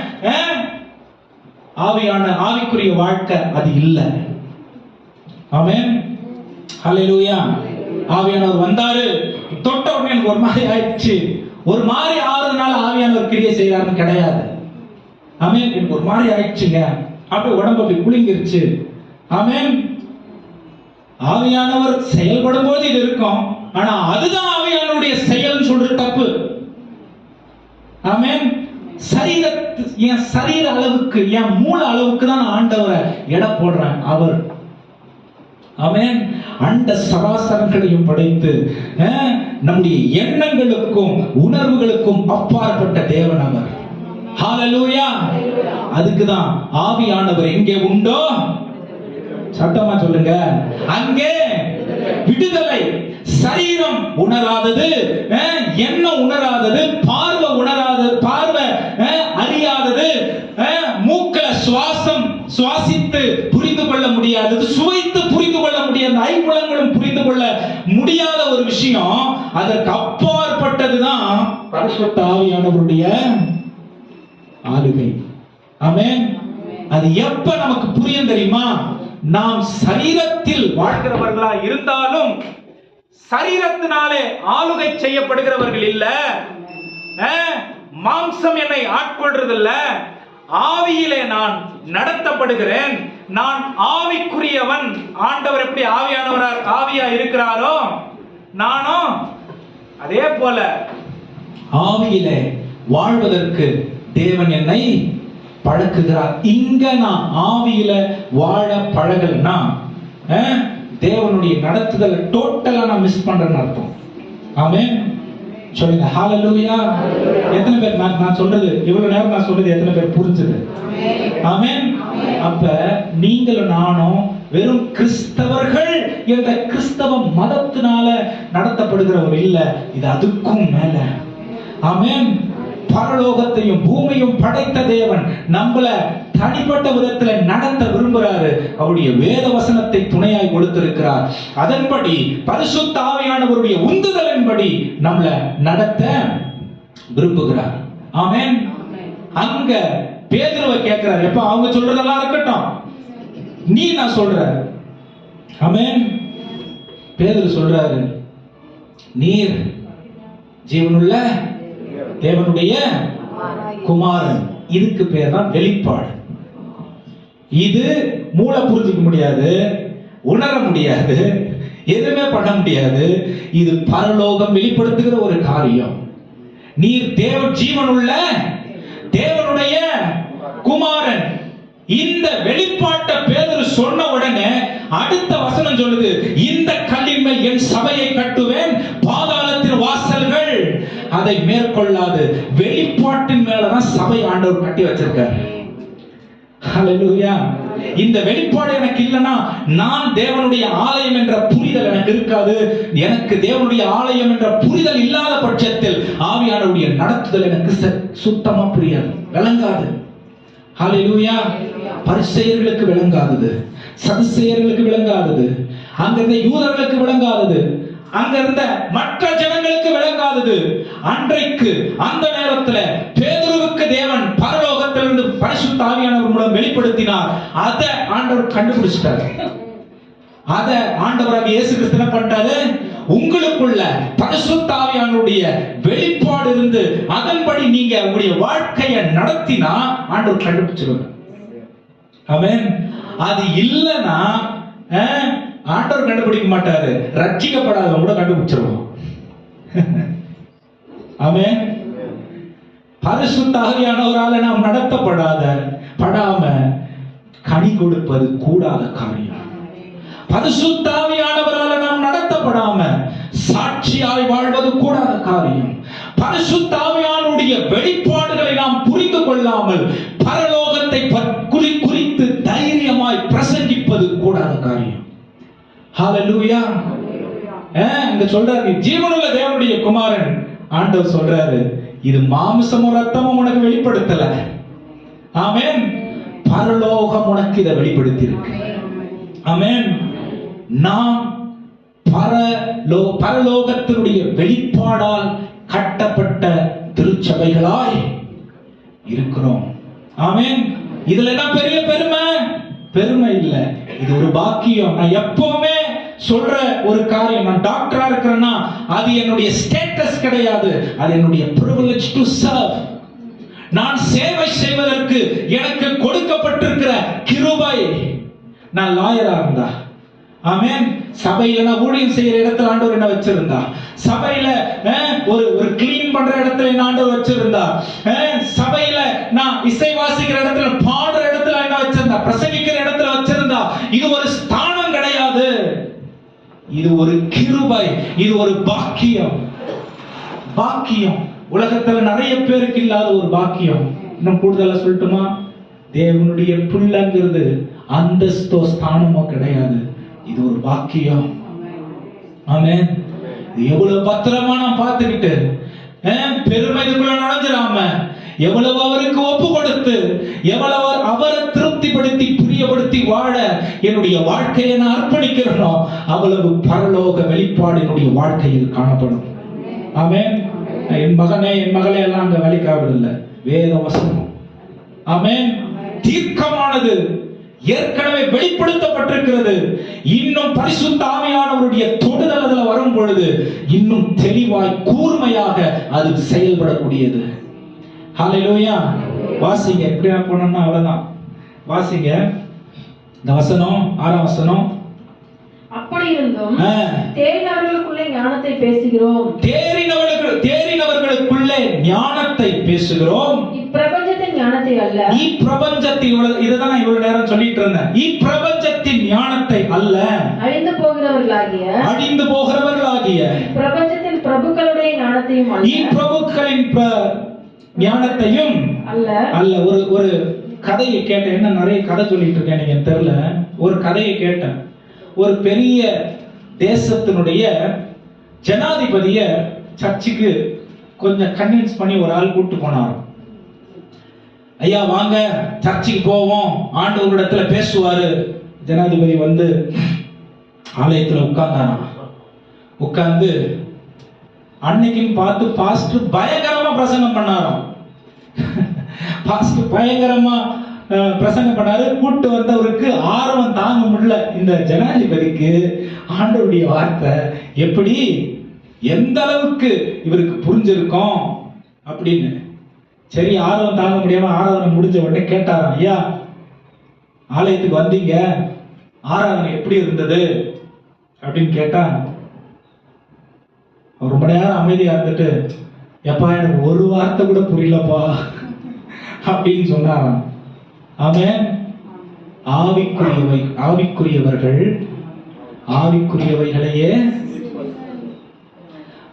ஆவிக்குரிய வாழ்க்கை அது இல்லை. ஆமென். ஹல்லேலூயா. ஆவியானவர் வந்தாரு, தொட்ட உடனே எனக்கு ஒரு மாதிரி ஆயிடுச்சு, ஒரு மாதிரி ஆறுதனால ஆவியானவர் கிரியை செய்யறாருன்னு கிடையாது. ஆமென். எனக்கு ஒரு மாதிரி ஆயிடுச்சுங்க, அப்படியே உடம்பு அப்படி குலுங்கிருச்சு. ஆமென். ஆவியானவர் செயல்படும் போது இது இருக்கும், ஆனா அதுதான் ஆவியானவருடைய செயல்னு சொல்றது தப்பு. ஆமென். என் சரீர அளவுக்கு, என் மூல அளவுக்கு தான் ஆண்டவரை எடை போடுறேன். அவர் ஆமென் அண்ட சராசரங்களையும் படைத்து நம்முடைய எண்ணங்களுக்கும் உணர்வுகளுக்கும் அப்பாற்பட்ட தேவன் அவர். ஹல்லேலூயா. அதுக்குதான் ஆவியானவர் எங்கே உண்டோ, சத்தமா சொல்லுங்க, அங்கே விடுதலை. சரீரம் உணராதது, எண்ணம் உணராதது, பார்வை உணராதது, பார்வை அறியாதது, மூக்கல சுவாசித்து புரிந்து கொள்ள முடியாதது, சுவைத்து புரிந்து கொள்ள முடியாத, ஐம்புலங்களும் புரிந்து கொள்ள முடியாத ஒரு விஷயம், அதற்கு அப்பாற்பட்டதுதான் பரிசுத்த ஆவியானவருடைய ஆளுகை. ஆமென். அது எப்ப நமக்கு புரியும் தெரியுமா? நாம் சரீரத்தில் வாழ்கிறவர்களா இருந்தாலும் சரீரத்தினாலே ஆளுகை செய்யப்படுகிறவர்கள் இல்ல, மாம்சம் என்னை ஆட்கொள்றதில்ல, ஆவியிலே நான் நடத்தப்படுகிறேன், நான் ஆவிக்குரியவன். ஆண்டவர் எப்படி ஆவியா இருக்கிறாரோ நானும் அதே போல ஆவியிலே வாழ்வதற்கு தேவன் என்னை பழக்குகிறார். இங்க நான் ஆவியில வாழ பழகலன்னா தேவனுடைய நடத்துதலை டோட்டலா நான் மிஸ் பண்றேன்னு அர்த்தம். ஆமென். சொல்லுங்க ஹல்லேலூயா. எத்தனை பேர் நான் சொல்றது இவ்வளவு நேரம் நான் சொல்றது எத்தனை பேர் புரிஞ்சது? ஆமென். அப்ப நீங்களும் நானும் வெறும் கிறிஸ்தவர்கள் என்ற கிறிஸ்தவ மதத்தினால நடத்தப்படுகிறவர் இல்ல, இது அதுக்கும் மேல. ஆமென். பரலோகத்தையும் பூமியும் படைத்த தேவன் நம்மள தனிப்பட்ட விதத்துல நடத்த விரும்புகிறாரு. அவருடைய வேத வசனத்தை துணையாய் கொடுத்திருக்கிறார். அதன்படி பரிசுத்த ஆவியானவருடைய உந்துதலின்படி நம்மள நடத்த விரும்புகிறார். ஆமென். அங்க பேதுருவை கேட்கிறார், எப்ப அவங்க சொல்றதெல்லாம் இருக்கட்டும், நீ நான் சொல்ற. ஆமென். பேதுரு சொல்றாரு, நீர் ஜீவனுள்ள தேவனுடைய குமாரன். இதுக்கு பேர் தான் வெளிப்பாடு. இது மூளை புரிஞ்சுக்க முடியாது, உணர முடியாது, எதுவுமே பண்ண முடியாது. இது பரலோகம் வெளிப்படுத்துகிற ஒரு காரியம். நீர் ஜீவனுள்ள தேவனுடைய குமாரன். இந்த வெளிப்பாட்டை பேதுரு சொன்ன உடனே அடுத்த வசனம் சொல்லுது, இந்த கல்லின் மேல் என் சபையை கட்டுவேன், பாதாளத்தின் வாசல்கள் அதை மேற்கொள்ளாது. வெளிப்பாட்டின் மேலதான் சபை ஆண்டவர் கட்டி வச்சிருக்காரு. ஹல்லேலூயா. இந்த வெளிப்பாடு எனக்கு இல்லைன்னா நான் தேவனுடைய ஆலயம் என்ற புரிதல் எனக்கு இருக்காது. எனக்கு தேவனுடைய ஆலயம் என்ற புரிதல் இல்லாத பட்சத்தில் ஆவியானவருடைய நடத்துதல் எனக்கு சுத்தமா புரியாது, விளங்காது. ஹல்லேலூயா. பரிசேயர்களுக்கு விளங்காதது, சதுசேயர்களுக்கு விளங்காதது, அங்கிருந்த யூதர்களுக்கு விளங்காதது, அங்கிருந்த மற்ற ஜனங்களுக்கு விளங்காதது. அன்றைக்கு அந்த நேரத்தில் பேதுருவுக்கு தேவன் பரலோகத்திலிருந்து பரிசுத்த ஆவியானவர் மூலம் வெளிப்படுத்தினார். அதை ஆண்டவர் கண்டுபிடிச்சிட்டார். அதை ஆண்டவராக இயேசு கிறிஸ்து என்ன பண்ணிட்டாரு? உங்களுக்குள்ள பரிசுத்த ஆவியானவர் ஆவியானவருடைய வெளிப்பாடு இருந்து அதன்படி நீங்க உங்களுடைய வாழ்க்கையை நடத்தினா ஆண்டவர் கண்டுபிடிச்சிருவார். ஆமென். அது இல்லைன்னா ஆண்டவர் கண்டுபிடிக்க மாட்டாரு, ரட்சிக்கப்படாதவங்க கூட கண்டுபிடிச்சிருவோம். ஆமென். பரிசுத்த ஆவியானவரால நாம் நடத்தப்படாம கனி கொடுப்பது கூடாத காரியம். பரிசுத்த ஆவியானவரால நாம் நடத்தப்படாம சாட்சியாய் வாழ்வது கூடாத காரியம். பரிசுத்த ஆவியானுடைய வெளிப்பாடுகளை நாம் புரிந்து கொள்ளாமல் பரலோகத்தை குறித்து தைரியமாய் பிரசங்கிப்பது கூடாத காரியம். ஹalleluya. இங்க சொல்றாரு, ஜீவனுள்ள தேவனுடைய குமாரன். ஆண்டவர் சொல்றாரு, இது மாம்சமும் ரத்தமும் உனக்கு வெளிப்படுத்தல, ஆமென், பரலோகம் உனக்கு இதை வெளிப்படுத்தி இருக்கு. ஆமென். நாம் பரலோகத்தினுடைய வெளிப்பாடால் கட்டப்பட்ட திருச்சபைகளாய் இருக்கிறோம். ஆமென். இதுல என்ன பெரிய பெருமை இல்ல, இது ஒரு பாக்கியம். நான் எப்பவுமே சொல்ற ஒரு காரியம், நான் டாக்டரா இருக்கிறேன்னா அது என்னுடைய ஸ்டேட்டஸ் கிடையாது, அது என்னுடைய privilege to serve. நான் சேவை செய்வதற்கு எனக்கு கொடுக்கப்பட்டிருக்கிற கிருபை. நான் லாயரா இருந்தா, ஆமென், சபையில நான் ஊழியம் செய்யற இடத்துல ஆண்டவர் என்ன வச்சிருந்தா, சபையில ஒரு கிளீன் பண்ற இடத்துல என்ன ஆண்டவர் வச்சிருந்தா, சபையில நான் இசை வாசிக்கிற இடத்துல, பாடுற இடத்துல என்ன வச்சிருந்தா, பிரசங்கிக்கிற இடத்துல வச்சிருந்தா, இது ஒரு ஸ்தானம் கிடையாது, இது ஒரு கிருபை, இது ஒரு பாக்கியம். உலகத்துல நிறைய பேருக்கு இல்லாத ஒரு பாக்கியம். இன்னும் கூடுதலா சொல்லட்டுமா, தேவனுடைய பிள்ளைங்கிறது அந்தஸ்தோ ஸ்தானமோ கிடையாது, இது ஒரு பாக்கியம். ஆமென். எவ்வளவு பத்திரமா நான் பார்த்துக்கிட்டு பெருமைக்குள்ள நுழைஞ்சிடாம, எவ்வளவு அவருக்கு ஒப்பு கொடுத்து, எவ்வளவு அவரை திருப்திப்படுத்தி பிரியப்படுத்தி வாழ என்னுடைய வாழ்க்கையை நான் அர்ப்பணிக்கிறேனோ அவ்வளவு பரலோக வெளிப்பாடு என்னுடைய வாழ்க்கையில் காணப்படும். ஆமென். என் மகனே என் மகளே எல்லாம் அங்க வேலைக்காவில்லை, வேத வசனம். ஆமென். தீர்க்கமானது, ஏற்கனவே வெளிப்படுத்தப்பட்டிருக்கிறது. இன்னும் பரிசுத்த ஆவியானவருடைய தொடுதல் அதுல வரும் பொழுது இன்னும் தெளிவாய் கூர்மையாக அது செயல்படக்கூடியது. ஹalleluya. வாசிங்க, எப்படியா போனோம்னா அவ்வளவுதான். வாசிங்க இந்த வசனம், 6ஆம் வசனம். அப்படி இருந்தும் தேறினவர்களுக்குள்ளே ஞானத்தை பேசுகிறோம், தேறினவர்களுக்குள்ளே ஞானத்தை பேசுகிறோம், இப்பிரபஞ்சத்தின் ஞானத்தை அல்ல. இப்பிரபஞ்சத்தின், இதுதான் நான் இவ்வளவு நேரம் சொல்லிட்டு இருந்தேன், இப்பிரபஞ்சத்தின் ஞானத்தை அல்ல, அழிந்து போகிறவர்களாகிய பிரபஞ்சத்தின் பிரபுக்களுடைய ஞானத்தையும் அல்ல, இப்பிரபுக்களின் ஞானத்தையும் அல்ல. ஒரு கதையை கேட்டேன், என்ன நிறைய கதை சொல்லிட்டு இருக்கேன் நீங்க தெரியல. ஒரு கதையை கேட்டேன். ஒரு பெரிய தேசத்தினுடைய ஜனாதிபதிய சர்ச்சுக்கு கொஞ்சம் கன்வின்ஸ் பண்ணி ஒரு ஆள் கூட்டு போனார். ஐயா வாங்க சர்ச்சுக்கு போவோம், ஆண்டவரிடத்துல பேசுவாரு. ஜனாதிபதி வந்து ஆலயத்துல உட்கார்ந்தாராம். உட்கார்ந்து அன்னைக்குன்னு பார்த்து பாஸ்டர் பயங்கரமா பிரசங்கம் பண்ணாராம். பாஸ்டர் பயங்கரமா பிரசங்கம் பண்ணாரு. கூட்டு வந்தவருக்கு ஆர்வம் தாங்க முடியல. இந்த ஜனாதிபதிக்கு ஆண்டவருடைய வார்த்தை எப்படி, எந்த அளவுக்கு இவருக்கு புரிஞ்சிருக்கும் அப்படின்னு. சரி, ஆர்வம் தாங்க முடியாம ஆராதனை முடிஞ்ச உடனே கேட்டாராம், ஐயா ஆலயத்துக்கு வந்தீங்க, ஆராதனை எப்படி இருந்தது அப்படின்னு கேட்டா, ரொம்ப நேரம் அமைதியா இருந்துட்டு, எப்பா எனக்கு ஒரு வார்த்தை கூட புரியலப்பா அப்படின்னு சொன்னாராம். ஆமென். ஆவிக்குரியவர்கள் ஆவிக்குரியவைகளையே,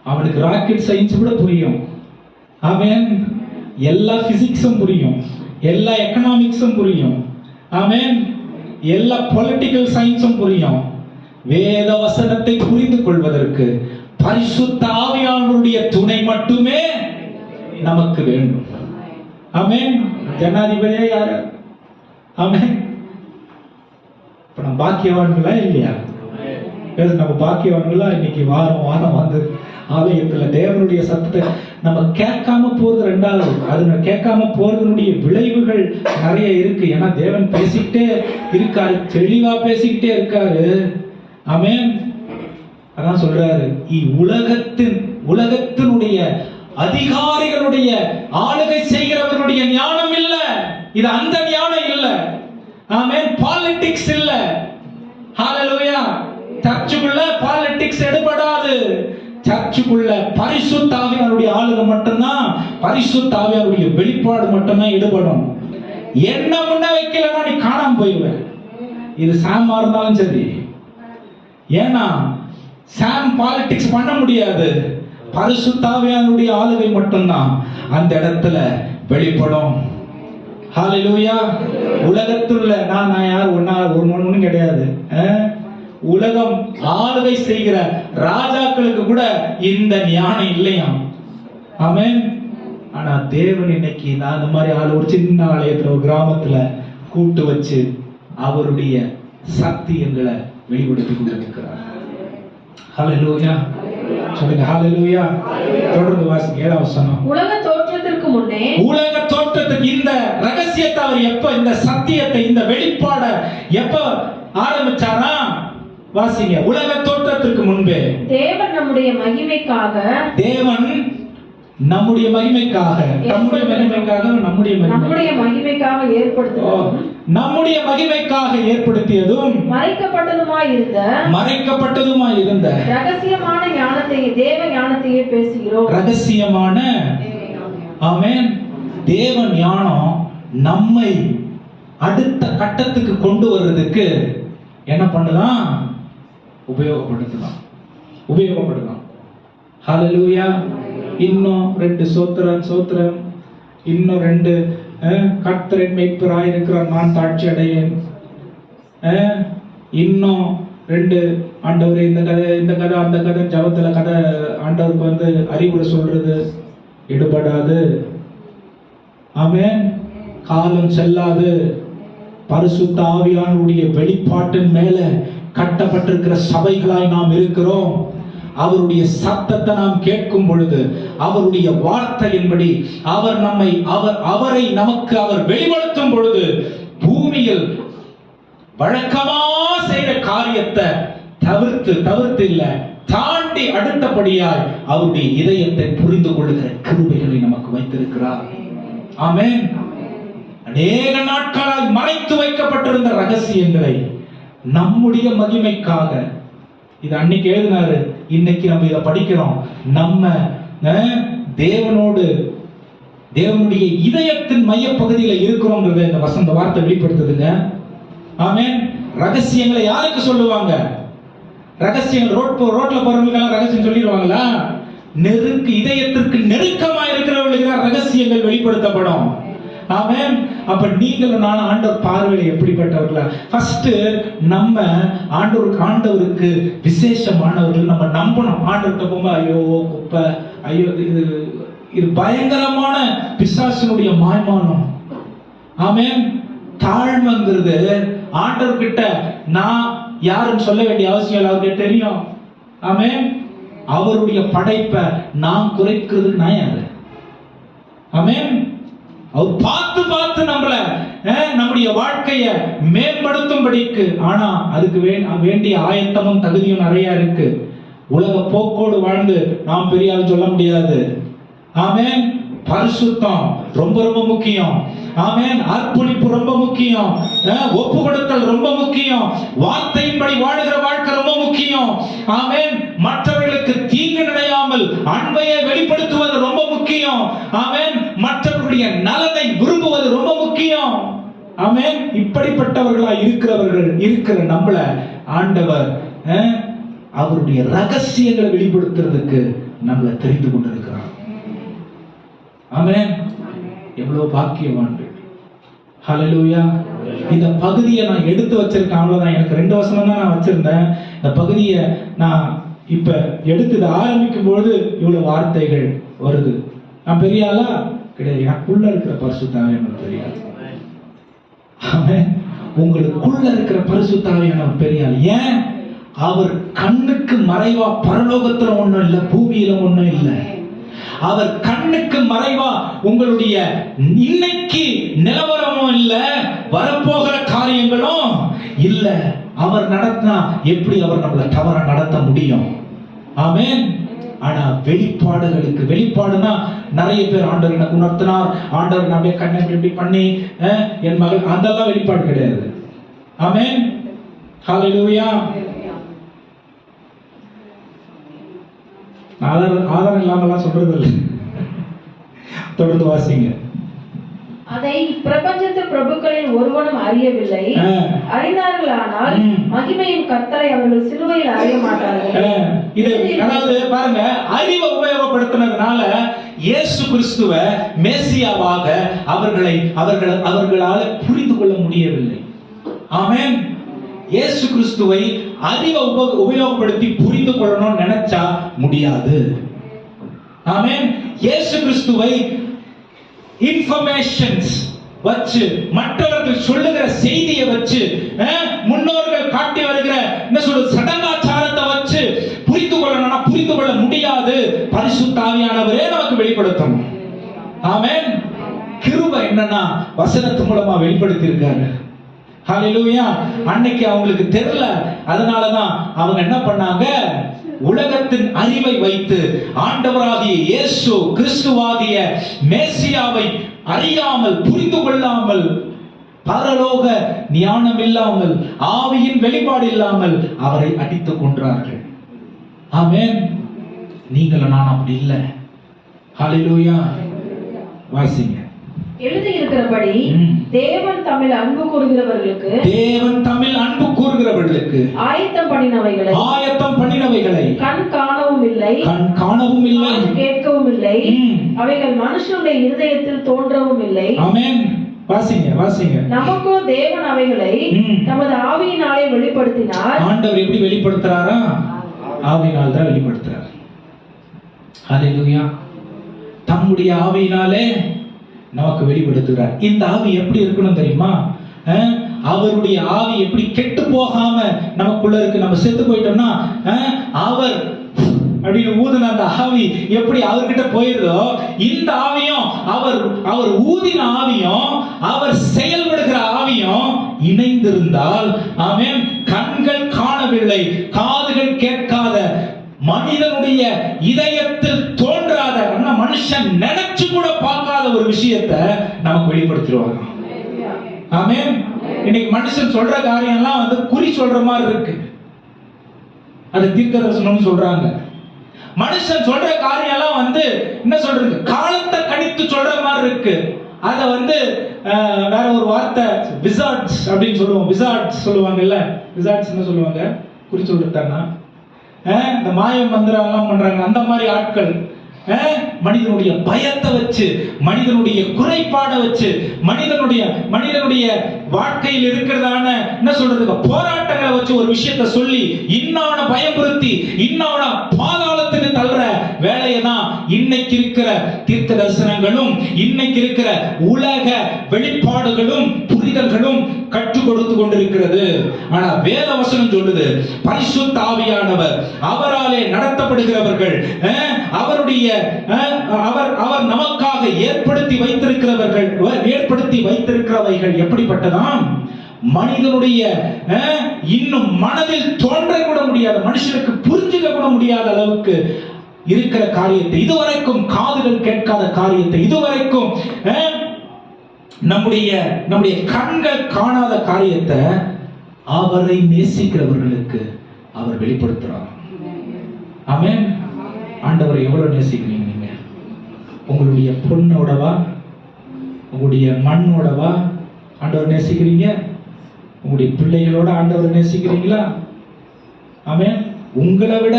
அவனுக்கு ராக்கெட் சயின்ஸ் கூட புரியும். ஆமென். எல்லா பிசிக்ஸும் புரியும், எல்லா எக்கனாமிக்ஸும் புரியும். ஆமென். எல்லா பொலிட்டிக்கல் சயின்ஸும் புரியும். வேத வசனத்தை புரிந்து கொள்வதற்கு பரிசுத்த ஆவியானவருடைய துணை மட்டுமே நமக்கு வேண்டும். ஆமென். ஜனாதிபதியே யாரு? ஆமென். இப்ப நம்ம பாக்கியவான்களா இல்லையா? நம்ம பாக்கியவான்களா? இன்னைக்கு வாரம் வந்து ஆலயத்துல தேவனுடைய சத்தத்தை நம்ம கேட்காம போறது ரெண்டாவது. அது கேட்காம போறதுனுடைய விளைவுகள் நிறைய இருக்கு. ஏன்னா தேவன் பேசிக்கிட்டே இருக்காரு, தெளிவா பேசிக்கிட்டே இருக்காரு. ஆமென். அதான் சொல்றாரு, உலகத்தினுடைய அதிகாரிகளுடைய ஆளுகை செய்கிறவர்களுடைய ஞானம் இல்ல. இது அந்த ஞானம் இல்ல. ஆமென். பாலிடிக்ஸ் இல்ல. ஹalleluya. சர்ச்சுக்குள்ள பாலிடிக்ஸ் எடுபடாது. சர்ச்சுக்குள்ள பரிசுத்த ஆவியானுடைய ஆளுகை மட்டும்தான், பரிசுத்த ஆவியானுடைய வெளிப்பாடு மட்டும்தான் எடுபடும். என்ன முன்ன வைக்கலன்னா நீ காணாம போயிடுவ. இது சாமா இருந்தாலும் சரி. ஏன்னா சாம் பாலிடிக்ஸ் பண்ண முடியாது. பரிசுத்த ஆவியானுடைய ஆளுகை மட்டும்தான் அந்த இடத்துல வெளிப்படும். ஹalleluya. உலகத்துல நான் யார் ஒன்னும் கிடையாது. உலகம் ஆளுகை செய்கிற ராஜாக்களுக்கு கூட இந்த ஞானம் இல்லையா? ஆமென். ஆனா தேவன் இன்னைக்கு நான் அந்த மாதிரி ஆள் ஒரு சின்ன ஆலயத்துல ஒரு கிராமத்துல கூட்டு வச்சு அவருடைய சத்தியங்களை வெளிப்படுத்தி கொண்டிருக்கிறார். ஹalleluya. சொல்லுங்க ஹalleluya. தொடர்ந்து வாசிங்க 7ஆம் வசனம். உலக தோற்றத்திற்கு முன்னே, உலக தோற்றத்துக்கு இந்த ரகசியத்தை அவர் எப்ப, இந்த சத்தியத்தை, இந்த வெளிப்பாட எப்ப ஆரம்பிச்சாரா? வாசிங்க. உலக தோற்றத்திற்கு முன்பே தேவன் நம்முடைய மகிமைக்காக, தேவன் நம்முடைய மகிமைக்காக, நம்முடைய மகிமைக்காக, நம்முடைய மகிமைக்காக ஏற்படுத்தியதும், நம்முடைய மகிமைக்காக ஏற்படுத்தியதும், மறைக்கப்பட்டதுமாய் இருந்த ரகசியமான ஞானத்தையே, தேவ ஞானத்தையே பேசுகிறோம். ரகசியமான, ஆமென், தேவ ஞானம் நம்மை அடுத்த கட்டத்துக்கு கொண்டு வர்றதுக்கு என்ன பண்ணுதான்? உபயோகப்படுத்தலாம். ஹalleluya. இன்னும் 2 சோத்திரம், இன்னும் 2 கர்த்தர் மேய்ப்பராய் இருக்கிறார், நான் தாட்சி அடையேன். இன்னும் 2 ஆண்டவரே இந்த கதை அந்த கதை ஜபத்துல கதை ஆண்டவருக்கு வந்து அறிவுரை சொல்றது எடுபடாது. ஆமென். காலம் செல்லாது. பரிசுத்த ஆவியானவருடைய வெளிப்பாட்டின் மேல கட்டப்பட்டிருக்கிற சபைகளாய் நாம் இருக்கிறோம். அவருடைய சத்தத்தை நாம் கேட்கும் பொழுது, அவருடைய வார்த்தையின்படி அவரை நமக்கு அவர் வெளிப்படுத்தும் பொழுது, பூமியில் வழக்கமா செய்த காரியத்தை தவிர்த்து இல்ல, தாண்டி அடுத்தபடியாய் அவருடைய இதயத்தை புரிந்து கொள்ளுகிற கிருபைகளை நமக்கு வைத்திருக்கிறார். ஆமென். அநேக நாட்களாய் மறைத்து வைக்கப்பட்டிருந்த ரகசியங்களை நம்முடைய மகிமைக்காக, இது அன்னைக்கு எழுதினாரு, இன்னைக்கு நம்ம இதை படிக்கிறோம். நம்ம தேவனுடைய இதயத்தின் மைய பகுதியில இருக்கிறோம்ன்றத இந்த வசந்த வார்த்தை வெளிப்படுத்துதுங்க. ஆமென். ரகசியங்களை யாருக்கு சொல்லுவாங்க? ரகசியங்கள் ரோட்ல போறவங்களுக்கு ரகசியம் சொல்லிடுவாங்களா? இதயத்திற்கு நெருக்கமா இருக்கிறவர்களுக்கு ரகசியங்கள் வெளிப்படுத்தப்படும். ஆமென். அப்ப நீங்களும் நானும் ஆண்டவர் பார்வையில எப்படிப்பட்டவர்களா? ஃபர்ஸ்ட் நம்ம ஆண்டவருக்கு விசேஷமானவர்கள் நம்ம நம்பணும். ஆண்டவர்கிட்ட போகும்போது ஐயோ குப்பை, ஐயோ இது பயங்கரமான பிசாசினுடைய மாய்மானம். ஆமென். தாழ்மைங்கிறது ஆண்டவர்கிட்ட நான் யாருன்னு சொல்ல வேண்டிய அவசியம் இல்லை, அவருக்கு தெரியும். ஆமென். அவருடைய படைப்பை நாம் குறைக்கிறதுக்கு நான் யாரு? ஆமென். அவர் பார்த்து நம்மள நம்முடைய வாழ்க்கைய மேம்படுத்தும்படிக்கு. ஆனா அதுக்கு வேண்டிய ஆயத்தமும் தகுதியும் நிறைய இருக்கு. உலக போக்கோடு வாழ்ந்து நாம் பெரிய ஆள் சொல்ல முடியாது. ஆமென். பரிசுத்தம் ரொம்ப ரொம்ப முக்கியம். ஆமென். அர்ப்பணிப்பு ரொம்ப முக்கியம். ஒப்பு கொடுத்தல் ரொம்ப முக்கியம். வார்த்தையின்படி வாழுகிற வாழ்க்கை ரொம்ப முக்கியம். ஆமென். மற்றவர்களுக்கு தீங்கு நினையாமல் அன்பையை வெளிப்படுத்துவது ரொம்ப முக்கியம். ஆமென். மற்றவர்களுடைய நலனை விரும்புவது ரொம்ப முக்கியம். ஆமென். இப்படிப்பட்டவர்களா இருக்கிற நம்மள ஆண்டவர் அவருடைய ரகசியங்களை வெளிப்படுத்துறதுக்கு நம்மளை தெரிந்து கொண்டிருக்கிறார். ஆமென். எவ்வளவு பாக்கியவான்கள். ஹல்லேலூயா. இந்த பகுதியை நான் எடுத்து வச்சிருக்கேன், அவ்வளவுதான். எனக்கு 2 வசனம் தான் நான் வச்சிருந்தேன். இந்த பகுதியை நான் இப்ப எடுத்து ஆரம்பிக்கும் பொழுது இவ்வளவு வார்த்தைகள் வருது. நான் பெரிய ஆளா கிடையாது. எனக்குள்ள இருக்கிற பரிசுத்த ஆவியானவர் பெரிய ஆள். ஆமென். உங்களுக்குள்ள இருக்கிற பரிசுத்த ஆவியானவர் பெரிய ஆள். ஏன்? அவர் கண்ணுக்கு மறைவா பரலோகத்துல ஒண்ணும் இல்லை, பூமியில ஒண்ணும் இல்லை. அவர் கண்ணுக்கு மறைவா உங்களுடைய இன்னைக்கு நிலவரமும் இல்ல, வரப்போகிற காரியங்களும் இல்ல. அவர் நடத்தினா எப்படி அவர் நம்மளை தவற நடத்த முடியும்? ஆமென். ஆனா வெளிப்பாடுனா நிறைய பேர் ஆண்டவர் எனக்கு உணர்த்தினார், ஆண்டவர் நான் அப்படியே கண்ணை இப்படி பண்ணி என் மகள், அதெல்லாம் வெளிப்பாடு கிடையாது. ஆமென், ஹல்லேலூயா. ஆதாரம் இல்லாமலாம் சொல்றது இல்லை. தொடர்ந்து வாசிங்க. அதை பிரபஞ்சத்து பிரபுக்களில் ஒருவனும் அறியவில்லை. அறிந்தார்களானால் மகிமையின் கர்த்தரை அவர்கள் சிலுவையில் அறிய மாட்டார்கள். இது அதாவது பாருங்க, அறிவை உபயோகப்படுத்தினதுனால இயேசு கிறிஸ்துவ மேசியாவாக அவர்களால் புரிந்து கொள்ள முடியவில்லை. ஆமென். இயேசு கிறிஸ்துவை அறிவை உபயோகப்படுத்தி புரிந்து கொள்ளணும் நினைச்சா முடியாது. ஆமென். இயேசு கிறிஸ்துவை இன்ஃபர்மேஷன்ஸ் வச்சு, மற்றவர்கள் சொல்லுகிற செய்தியை வச்சு, முன்னோர்கள் காட்டி வருகிற என்ன சொல்றது சடங்காச்சாரத்தை வச்சு புரிந்து கொள்ளணும்னா புரிந்து கொள்ள முடியாது. பரிசுத்த ஆவியானவரே நமக்கு வெளிப்படுத்தணும். ஆமென். கிருபை என்னன்னா வசனத்து மூலமா வெளிப்படுத்தி இருக்காரு. ஹல்லேலூயா. அன்னைக்கு அவங்களுக்கு தெரியல, அதனாலதான் அவங்க என்ன பண்ணாங்க, உலகத்தின் அறிவை வைத்து ஆண்டவராகிய இயேசு கிறிஸ்துவாகிய மேசியாவை அறியாமல் புரிந்து கொள்ளாமல், பரலோக ஞானம் இல்லாமல், ஆவியின் வெளிப்பாடு இல்லாமல் அவரை அடித்துக் கொன்றார்கள். ஆமென். நீங்களும் நான் அப்படி இல்லை. ஹல்லேலூயா. வாசிங்க. எழுதி இருக்கிறபடி தேவன் தமிழ் அன்பு கூறுகிறவர்களுக்கு ஆயத்தம் பண்ணினவைகளை கண் காணவும் இல்லை, கேட்கவும் இல்லை, அவைகள் மனுஷனுடைய இருதயத்தில் தோன்றவும் இல்லை. ஆமென். வாசிங்க. நமக்கோ தேவன் அவைகளை தமது ஆவியினாலே வெளிப்படுத்தினார். ஆண்டவர் எப்படி வெளிப்படுத்துறாரா? ஆவியினால் தான் வெளிப்படுத்துறார். ஹல்லேலூயா. தம்முடைய ஆவியினாலே நமக்கு வெளிப்படுத்துகிறார். இந்த ஆவி எப்படி இருக்கணும் தெரியுமா? அவருடைய ஆவி எப்படி கெட்டு போகாம நமக்குள்ள இருக்கு. நம்ம செத்து போயிட்டோம்னா அவர் அப்படின்னு ஊதின அந்த ஆவி எப்படி அவர்கிட்ட போயிருதோ, இந்த ஆவியும் அவர் ஊதின ஆவியும் அவர் செயல்படுகிற ஆவியும் இணைந்திருந்தால், ஆமென், கண்கள் காணவில்லை, காதுகள் கேட்காத, மனிதனுடைய இதயத்தில் தோன்றாத, மனுஷன் நினைச்சு கூட பார்க்காத ஒரு விஷயத்தை நமக்கு வெளிப்படுத்திடுவாங்க. ஆமென். இன்னைக்கு மனுஷன் சொல்ற காரியம் எல்லாம் குறி சொல்ற மாதிரி இருக்கு. அது தீர்க்கதரிசனம்னு சொல்றாங்க. மனுஷன் சொல்ற காரியம் எல்லாம் என்ன சொல்றது, காலத்தை கணித்து சொல்ற மாதிரி இருக்கு. அத வேற ஒரு வார்த்தை விசார்ட்ஸ் அப்படின்னு சொல்லுவோம். விசார்ட்ஸ் சொல்லுவாங்கல்ல, விசார்ட்ஸ் என்ன சொல்லுவாங்க, குறி சொல்றதுன்னா இந்த மாயம் மந்திரம் எல்லாம் பண்றாங்க. அந்த மாதிரி ஆட்கள் மனிதனுடைய பயத்தை வச்சு, மனிதனுடைய குறைபாடை வச்சு, மனிதனுடைய வாழ்க்கையில் இருக்கிறதான என்ன சொல்றது போராட்டங்களை வச்சு ஒரு விஷயத்தை சொல்லி இன்னான பயமுறுத்தி இன்னான பாதாளத்துக்கு தள்ளுற வேலையை தான் இன்னைக்கு இருக்கிற தீர்க்க தரிசனங்களும் இன்னைக்கு இருக்கிற உலக வெளிப்பாடுகளும் புரிதல்களும் கற்றுக் கொடுத்து கொண்டிருக்கிறது. ஆனா வேத வசனம் சொல்லுது, பரிசுத்த ஆவியானவர் அவராலே நடத்தப்படுகிறவர்கள், அவர் நமக்காக ஏற்படுத்தி வைத்திருக்கிறவைகள் எப்படிப்பட்டதாம், மனிதனுடைய இன்னும் மனதில் தோன்ற கூட முடியாத, மனுஷனுக்கு புரிஞ்சுக்க கூட முடியாத அளவுக்கு இருக்கிற காரியத்தை, இதுவரைக்கும் காதுகள் கேட்காத காரியத்தை, இதுவரைக்கும் நம்முடைய கண்கள் காணாத காரியத்தை அவரை நேசிக்கிறவர்களுக்கு அவர் வெளிப்படுத்துறார். ஆமென். ஆண்டவரை எவ்வளவு நேசிக்கிறீங்க நீங்க? உங்களுடைய பொண்ணோடவா, உங்களுடைய மண்ணோடவா ஆண்டவர் நேசிக்கிறீங்க? உங்களுடைய பிள்ளைகளோட ஆண்டவர் நேசிக்கிறீங்களா? ஆமென். உங்களை விட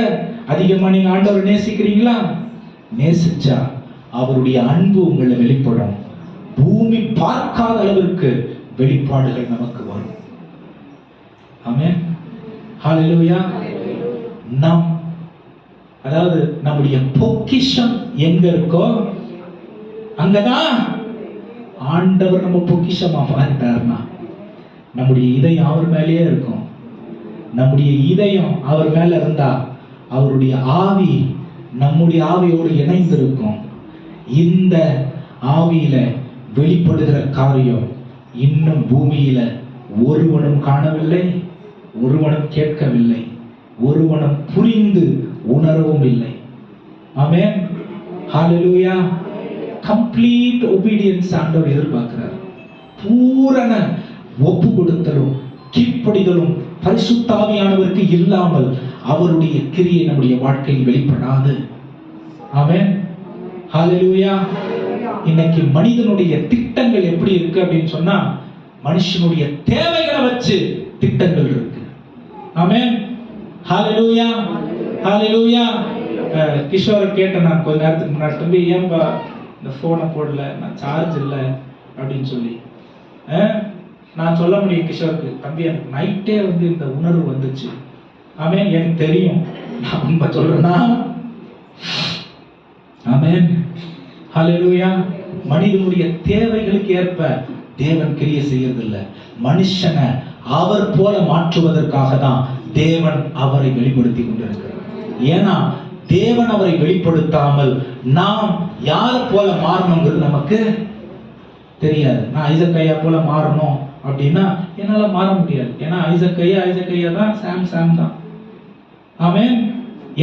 அதிகமா நீங்க ஆண்டவர் நேசிக்கிறீங்களா? நேசிச்சா அவருடைய அன்பு உங்களை வெளிப்படும். பூமி பார்க்காத அளவிற்கு வெளிப்பாடுகள் நமக்கு வரும். ஆமென். ஹல்லேலூயா. அதாவது நம்முடைய பொக்கிஷம் எங்க இருக்கோ அங்கதான் ஆண்டவர் நம்ம பொக்கிஷமா மாறிட்டார்னா, நம்முடைய இதயம் அவர் மேலேயே இருக்கும். நம்முடைய இதயம் அவர் மேல இருந்தா அவருடைய ஆவி நம்முடைய ஆவியோடு இணைந்திருக்கும். இந்த ஆவியில வெளிப்படுகிற காரியம் இன்னும் பூமியில ஒருவனும் காணவில்லை, ஒருவனும் கேட்கவில்லை, ஒருவனும் புரிந்து உணரவும் இல்லை. ஆமென். ஹalleluya. கம்ப்ளீட் obedience ஆண்டவர் எதிர்பார்க்கிறார். பூரண ஒப்பு கொடுத்தலும் கீழ்ப்படிதலும் பரிசுத்த ஆவியானவருக்கு இல்லாமல் அவருடைய கிரியை நம்முடைய வாழ்க்கையில் வெளிப்படாது. ஆமென். ஹalleluya. இன்னைக்கு மனிதனுடைய திட்டங்கள் எப்படி இருக்கு அப்படின்னு சொன்னா, மனுஷனுடைய தேவைகளை வச்சு திட்டங்கள் இருக்கு. ஆமென். ஹalleluya. ஹalleluya. கிஷோர் கேட்டேன் நான் கொஞ்ச நேரத்துக்கு முன்னாடி, தம்பி ஏன்பா இந்த போனை போடல, நான் சார்ஜ் இல்லை அப்படின்னு சொல்லி. நான் சொல்ல முடியும் கிஷோருக்கு, தம்பி எனக்கு நைட்டே வந்து இந்த உணர்வு வந்துச்சு. ஆமென். எனக்கு தெரியும், நான் உண்மை சொல்றேன்னா. ஆமென். ஹalleluya. மனிதனுடைய தேவைகளுக்கு ஏற்ப தேவன் கிரியை செய்யறதில்லை. மனுஷனை அவர் போல மாற்றுவதற்காக தான் தேவன் அவரை வெளிப்படுத்தி கொண்டிருக்கிறார். ஏன்னா தேவன் அவரை வெளிப்படுத்தாமல் நாம் யாரை போல மாறணுங்கிறது நமக்கு தெரியாது. நான் ஐசக்கையா போல மாறணும் அப்படின்னா என்னால மாற முடியாது. ஏன்னா ஐசக்கையா தான், சாம் தான். ஆமென்.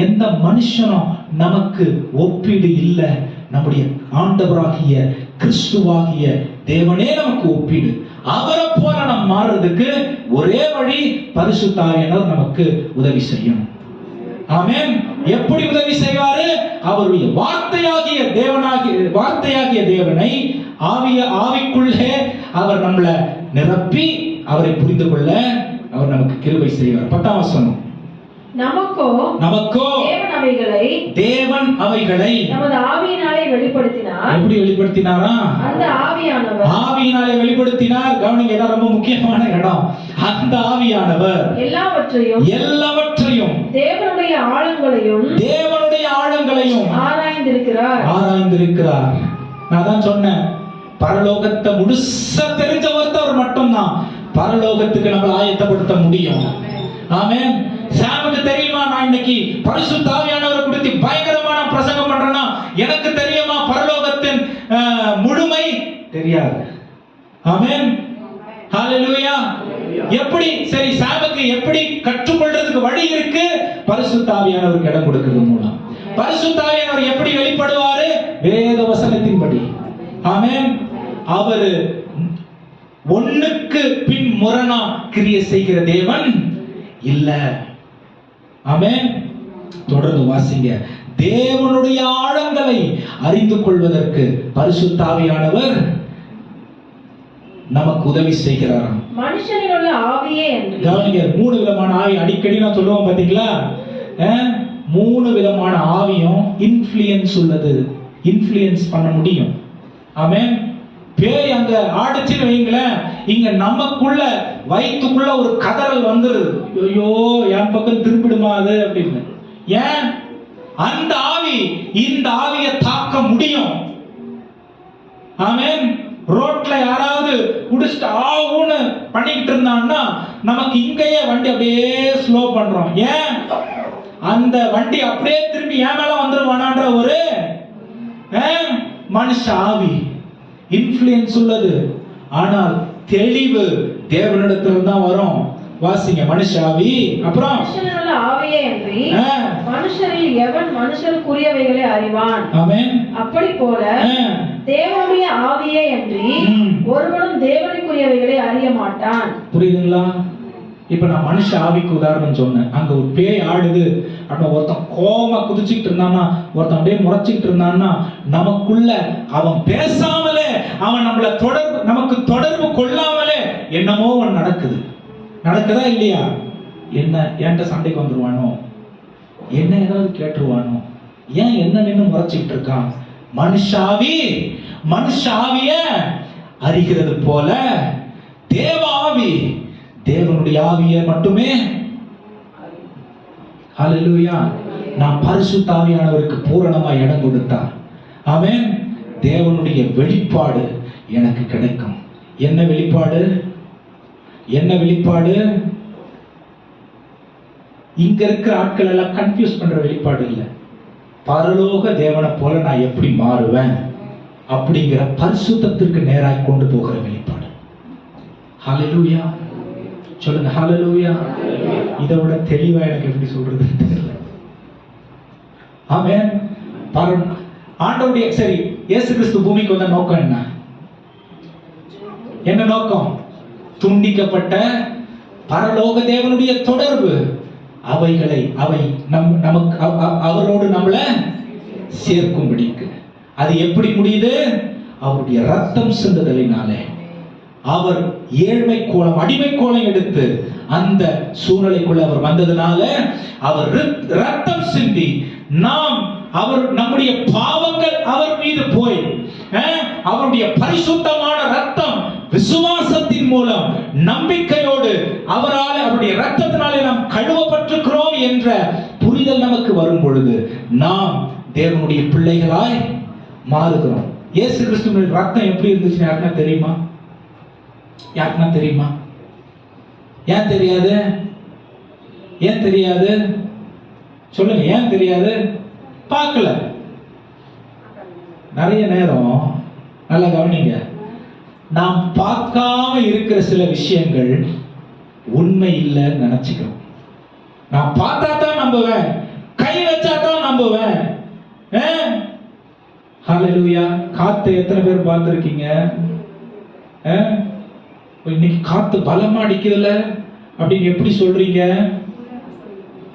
எந்த மனுஷனும் நமக்கு ஒப்பீடு இல்லை. நம்முடைய ஆண்டவராகிய கிறிஸ்துவாகிய தேவனே நமக்கு ஒப்பீடு. அவரை போல நாம் மாறுறதுக்கு ஒரே வழி, பரிசுத்த ஆவியானவர் நமக்கு உதவி செய்யும். ஆமென். எப்படி உதவி செய்வாரு? அவருடைய வார்த்தையாகிய தேவனை ஆவிக்குள்ளே அவர் நம்மளை நிரப்பி அவரை புரிந்து கொள்ள அவர் நமக்கு கிருபை செய்வார். 10ஆம் வசனம். நமக்கோ தேவன் அவைகளை நமது ஆவியினாலே வெளிப்படுத்தினார். எப்படி வெளிப்படுத்தினாரா? அந்த ஆவியினாலே வெளிப்படுத்தினார். கவனிங்க, இடம் ரொம்ப முக்கியமான இடம். அந்த ஆவியானவர் எல்லாவற்றையும் தேவனுடைய ஆழங்களையும் ஆராய்ந்திருக்கிறார். நான் தான் சொன்னேன், பரலோகத்தை முழுசா தெரிஞ்ச ஒருத்தவர் மட்டும்தான் பரலோகத்துக்கு நம்மளை ஆயத்தப்படுத்த முடியும். ஆமென். சாமுக்கு தெரியுமா நான் இன்னைக்கு பரிசுத்த ஆவியானவரை குறித்து பயங்கரமான பிரசங்கம் பண்றேன்னா எனக்கு தெரியுமா பரலோகத்தின் முழுமை? தெரியாது. ஆமென். ஹalleluya. எப்படி சரி சாமுக்கு எப்படி கற்றுக்கொள்றதுக்கு வழி இருக்கு? பரிசுத்த ஆவியானவருக்கு இடம் கொடுக்கிறது மூலம். பரிசுத்த ஆவியானவர் எப்படி வெளிப்படுவாரு? வேத வசனத்தின்படி. ஆமென். அவரு ஒண்ணுக்கு பின் முரணா கிரியை செய்கிற தேவன் இல்ல. ஆமென். தொடர்ந்து வாசிங்க. தேவனுடைய ஆழங்களை அறிந்து கொள்வதற்கு பரிசுத்த ஆவியானவர் நமக்கு உதவி செய்கிறாராம். மனுஷனில் உள்ள ஆவியே என்று கவனிங்க, 3 விதமான ஆவி அடிக்கடி நான் சொல்லுவோம் பாத்தீங்களா? 3 விதமான ஆவியும் இன்ஃப்ளூயன்ஸ் உள்ளது, இன்ஃப்ளூயன்ஸ் பண்ண முடியும். ஆமென். பேய் அங்க ஆடிச்சுன்னு வைங்களேன், இங்க நமக்குள்ள வயிற்றுக்குள்ள ஒரு கதறல் வந்துருது, ஐயோ என் பக்கம் திரும்பிடுமா அது அப்படின்னு. ஏன்? அந்த ஆவி இந்த ஆவியை தாக்க முடியும். ஆமென். ரோட்ல யாராவது குடிச்சிட்டு ஆவுன்னு பண்ணிக்கிட்டு இருந்தான்னா நமக்கு இங்கேயே வண்டி அப்படியே ஸ்லோ பண்றோம். ஏன்? அந்த வண்டி அப்படியே திரும்பி ஏன் மேல வந்துருவானான்ற ஒரு மனுஷ ஆவி இன்ஃப்ளூயன்ஸ் உள்ளது. ஆனால் தெளிவு தேவனிடத்துல தான் வரும். வாசிங்க. மனுஷ ஆவி, அப்புறம் மனுஷனுள்ள ஆவியே என்று மனுஷரில் எவன் மனுஷருக்குரியவைகளை அறிவான்? ஆமென். அப்படி போல தேவனுடைய ஆவியே என்று ஒருவனும் தேவனுக்குரியவைகளை அறிய மாட்டான். புரியுதுங்களா? இப்ப நான் மனுஷ ஆவிக்கு உதாரணம் சொன்னேன். அங்க ஒரு பேய் ஆடுது, ஆனா ஒருத்தன் கோவமா குதிச்சுக்கிட்டு இருந்தான்னா, ஒருத்தன் அப்படியே முறைச்சிக்கிட்டு இருந்தான்னா, நமக்குள்ள அவன் பேசாமலே, அவன் நமக்கு தொடர்பு கொள்ளாமலே என்னமோ ஒன்று நடக்குது. நடக்குதா இல்லையா? என்ன என்கிட்ட சண்டைக்கு வந்துருவானோ, என்ன ஏதாவது கேட்டுருவானோ, ஏன் என்ன நின்று முறைச்சிக்கிட்டு இருக்கான்? மனுஷாவிய அறிகிறது போல தேவ ஆவி தேவனுடைய ஆவியை மட்டுமே. ஹல்லேலூயா. நான் பரிசுத்த ஆவியானவருக்கு பூரணமா இடம் கொடுத்தார். ஆமென். தேவனுடைய வெளிப்பாடு எனக்கு கிடைக்கும். என்ன வெளிப்பாடு? என்ன வெளிப்பாடு? இங்க இருக்கிற ஆட்கள் எல்லாம் கன்ஃபியூஸ் பண்ற வெளிப்பாடு இல்லை. பரலோக தேவனை போல நான் எப்படி மாறுவேன் அப்படிங்கிற பரிசுத்தத்திற்கு நேராக கொண்டு போகிற வெளிப்பாடு. ஹல்லேலூயா. சொல்லுங்க ஹல்லேலூயா. இதை விட தெளிவா எனக்கு எப்படி சொல்றது தெரியல. ஆமென். ஆண்டவருடைய சரி, இயேசு கிறிஸ்து பூமிக்கு வந்த நோக்கம் என்ன? என்ன நோக்கம்? துண்டிக்கப்பட்ட பரலோக தேவனுடைய தொடர்பு, அவை நமக்கு அவரோடு நம்மள சேர்க்கும்படிக்கு. அது எப்படி முடியுது? அவருடைய ரத்தம் சிந்துதலினாலே. அவர் ஏழ்மை கோலம், அடிமை கோலம் எடுத்து அந்த சூழ்நிலைக்குள்ள அவர் வந்ததுனால, அவர் ரத்தம் சிந்தி நம்முடைய பாவங்கள் அவர் மீது போய் அவருடைய பரிசுத்தமான ரத்தம் விசுவாசத்தின் மூலம் நம்பிக்கையோடு அவருடைய ரத்தத்தினாலே நாம் கழுவப்பட்டிருக்கிறோம் என்ற புரிதல் நமக்கு வரும் பொழுது நாம் தேவனுடைய பிள்ளைகளாய் மாறுகிறோம். இயேசு கிறிஸ்துவின் ரத்தம் எப்படி இருந்துச்சு யாருன்னா தெரியுமா? யாருன்னா தெரியுமா? ஏன் தெரியாது? ஏன் தெரியாது? சொல்லுங்க, ஏன் தெரியாது? பார்க்கல. நிறைய நேரம் நல்லா கவனிங்க, நாம் பார்க்காம இருக்கிற சில விஷயங்கள் உண்மை இல்லைன்னு நினைச்சுக்கிறோம். நான் பார்த்தா தான் நம்புவேன், கை வச்சா தான் நம்புவேன். ஹல்லேலூயா. காத்து எத்தனை பேர் பார்த்திருக்கீங்க? இன்னைக்கு காத்து பலமா அடிக்குதுல அப்படின்னு எப்படி சொல்றீங்க?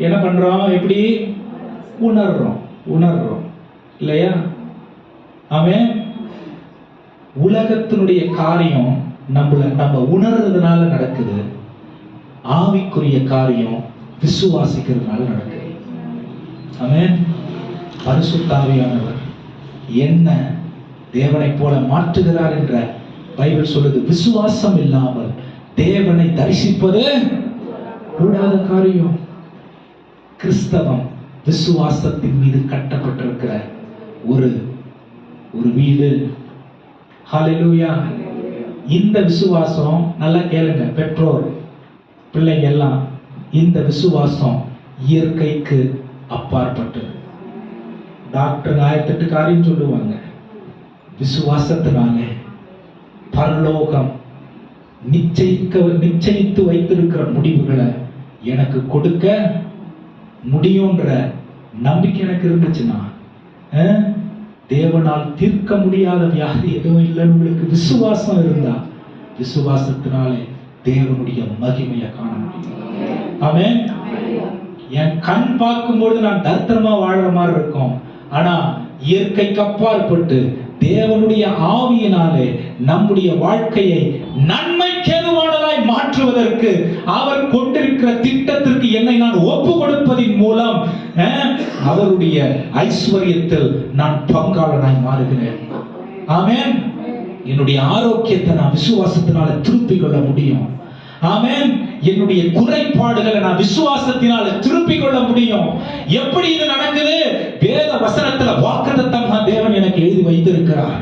என்ன பண்றோம்? எப்படி உணர்றோம் இல்லையா? ஆமென். உலகத்தினுடைய காரியம் நம்ம உணர்றதுனால நடக்குது, ஆவிக்குரிய காரியம் விசுவாசிக்கிறதுனால நடக்குது. ஆமென். பரிசுத்த ஆவியானவர் என்ன தேவனை போல மாற்றுகிறார் என்ற பைபிள் சொல்லுது. விசுவாசம் இல்லாமல் தேவனை தரிசிப்பது கூடாத காரியம். கிறிஸ்தவம் விசுவாசத்தின் மீது கட்டப்பட்டிருக்கிற ஒரு வீடு. ஹல்லேலூயா. இந்த விசுவாசம், நல்லா கேளுங்க பெற்றோர் பிள்ளைங்க எல்லாம், இந்த விசுவாசம் இயற்கைக்கு அப்பாற்பட்டது. டாக்டர் 1008 காரியம் சொல்லுவாங்க. விசுவாசத்தினாலே பரலோகம் நிச்சயித்து வைத்திருக்கிற முடிவுகளை எனக்கு கொடுக்க முடியும்ன்ற நம்பிக்கை எனக்கு இருந்துச்சுன்னா, தேவனால் தீர்க்க முடியாத வியாதி எதுவும் இல்லைன்னு உங்களுக்கு விசுவாசம் இருந்தா, விசுவாசத்தினாலே தேவனுடைய மகிமையை காண முடியும். ஆமென். என் கண் பார்க்கும்போது நான் தரித்திரமா வாழ்ற மாதிரி இருக்கும். ஆனா இயற்கைக்கு அப்பாற்பட்டு தேவனுடைய ஆவியினாலே நம்முடைய வாழ்க்கையை நன்மைக்கேதுவானதாய் மாற்றுவதற்கு அவர் கொண்டிருக்கிற திட்டத்திற்கு என்னை நான் ஒப்பு கொடுப்பதின் மூலம் அவருடைய ஐஸ்வர்யத்தில் நான் பங்காளனாய் மாறுகிறேன். ஆமென். என்னுடைய ஆரோக்கியத்தை நான் விசுவாசத்தினால திருப்பிக் கொள்ள முடியும். ஆமென். என்னுடைய குறைபாடுகளை நான் விசுவாசத்தினால திருப்பிக் கொள்ள முடியும். எப்படி இது நடக்குது? வேத வசனத்துல வாக்குத்தத்தமா தேவன் எனக்கு எழுதி வைத்திருக்கிறார்.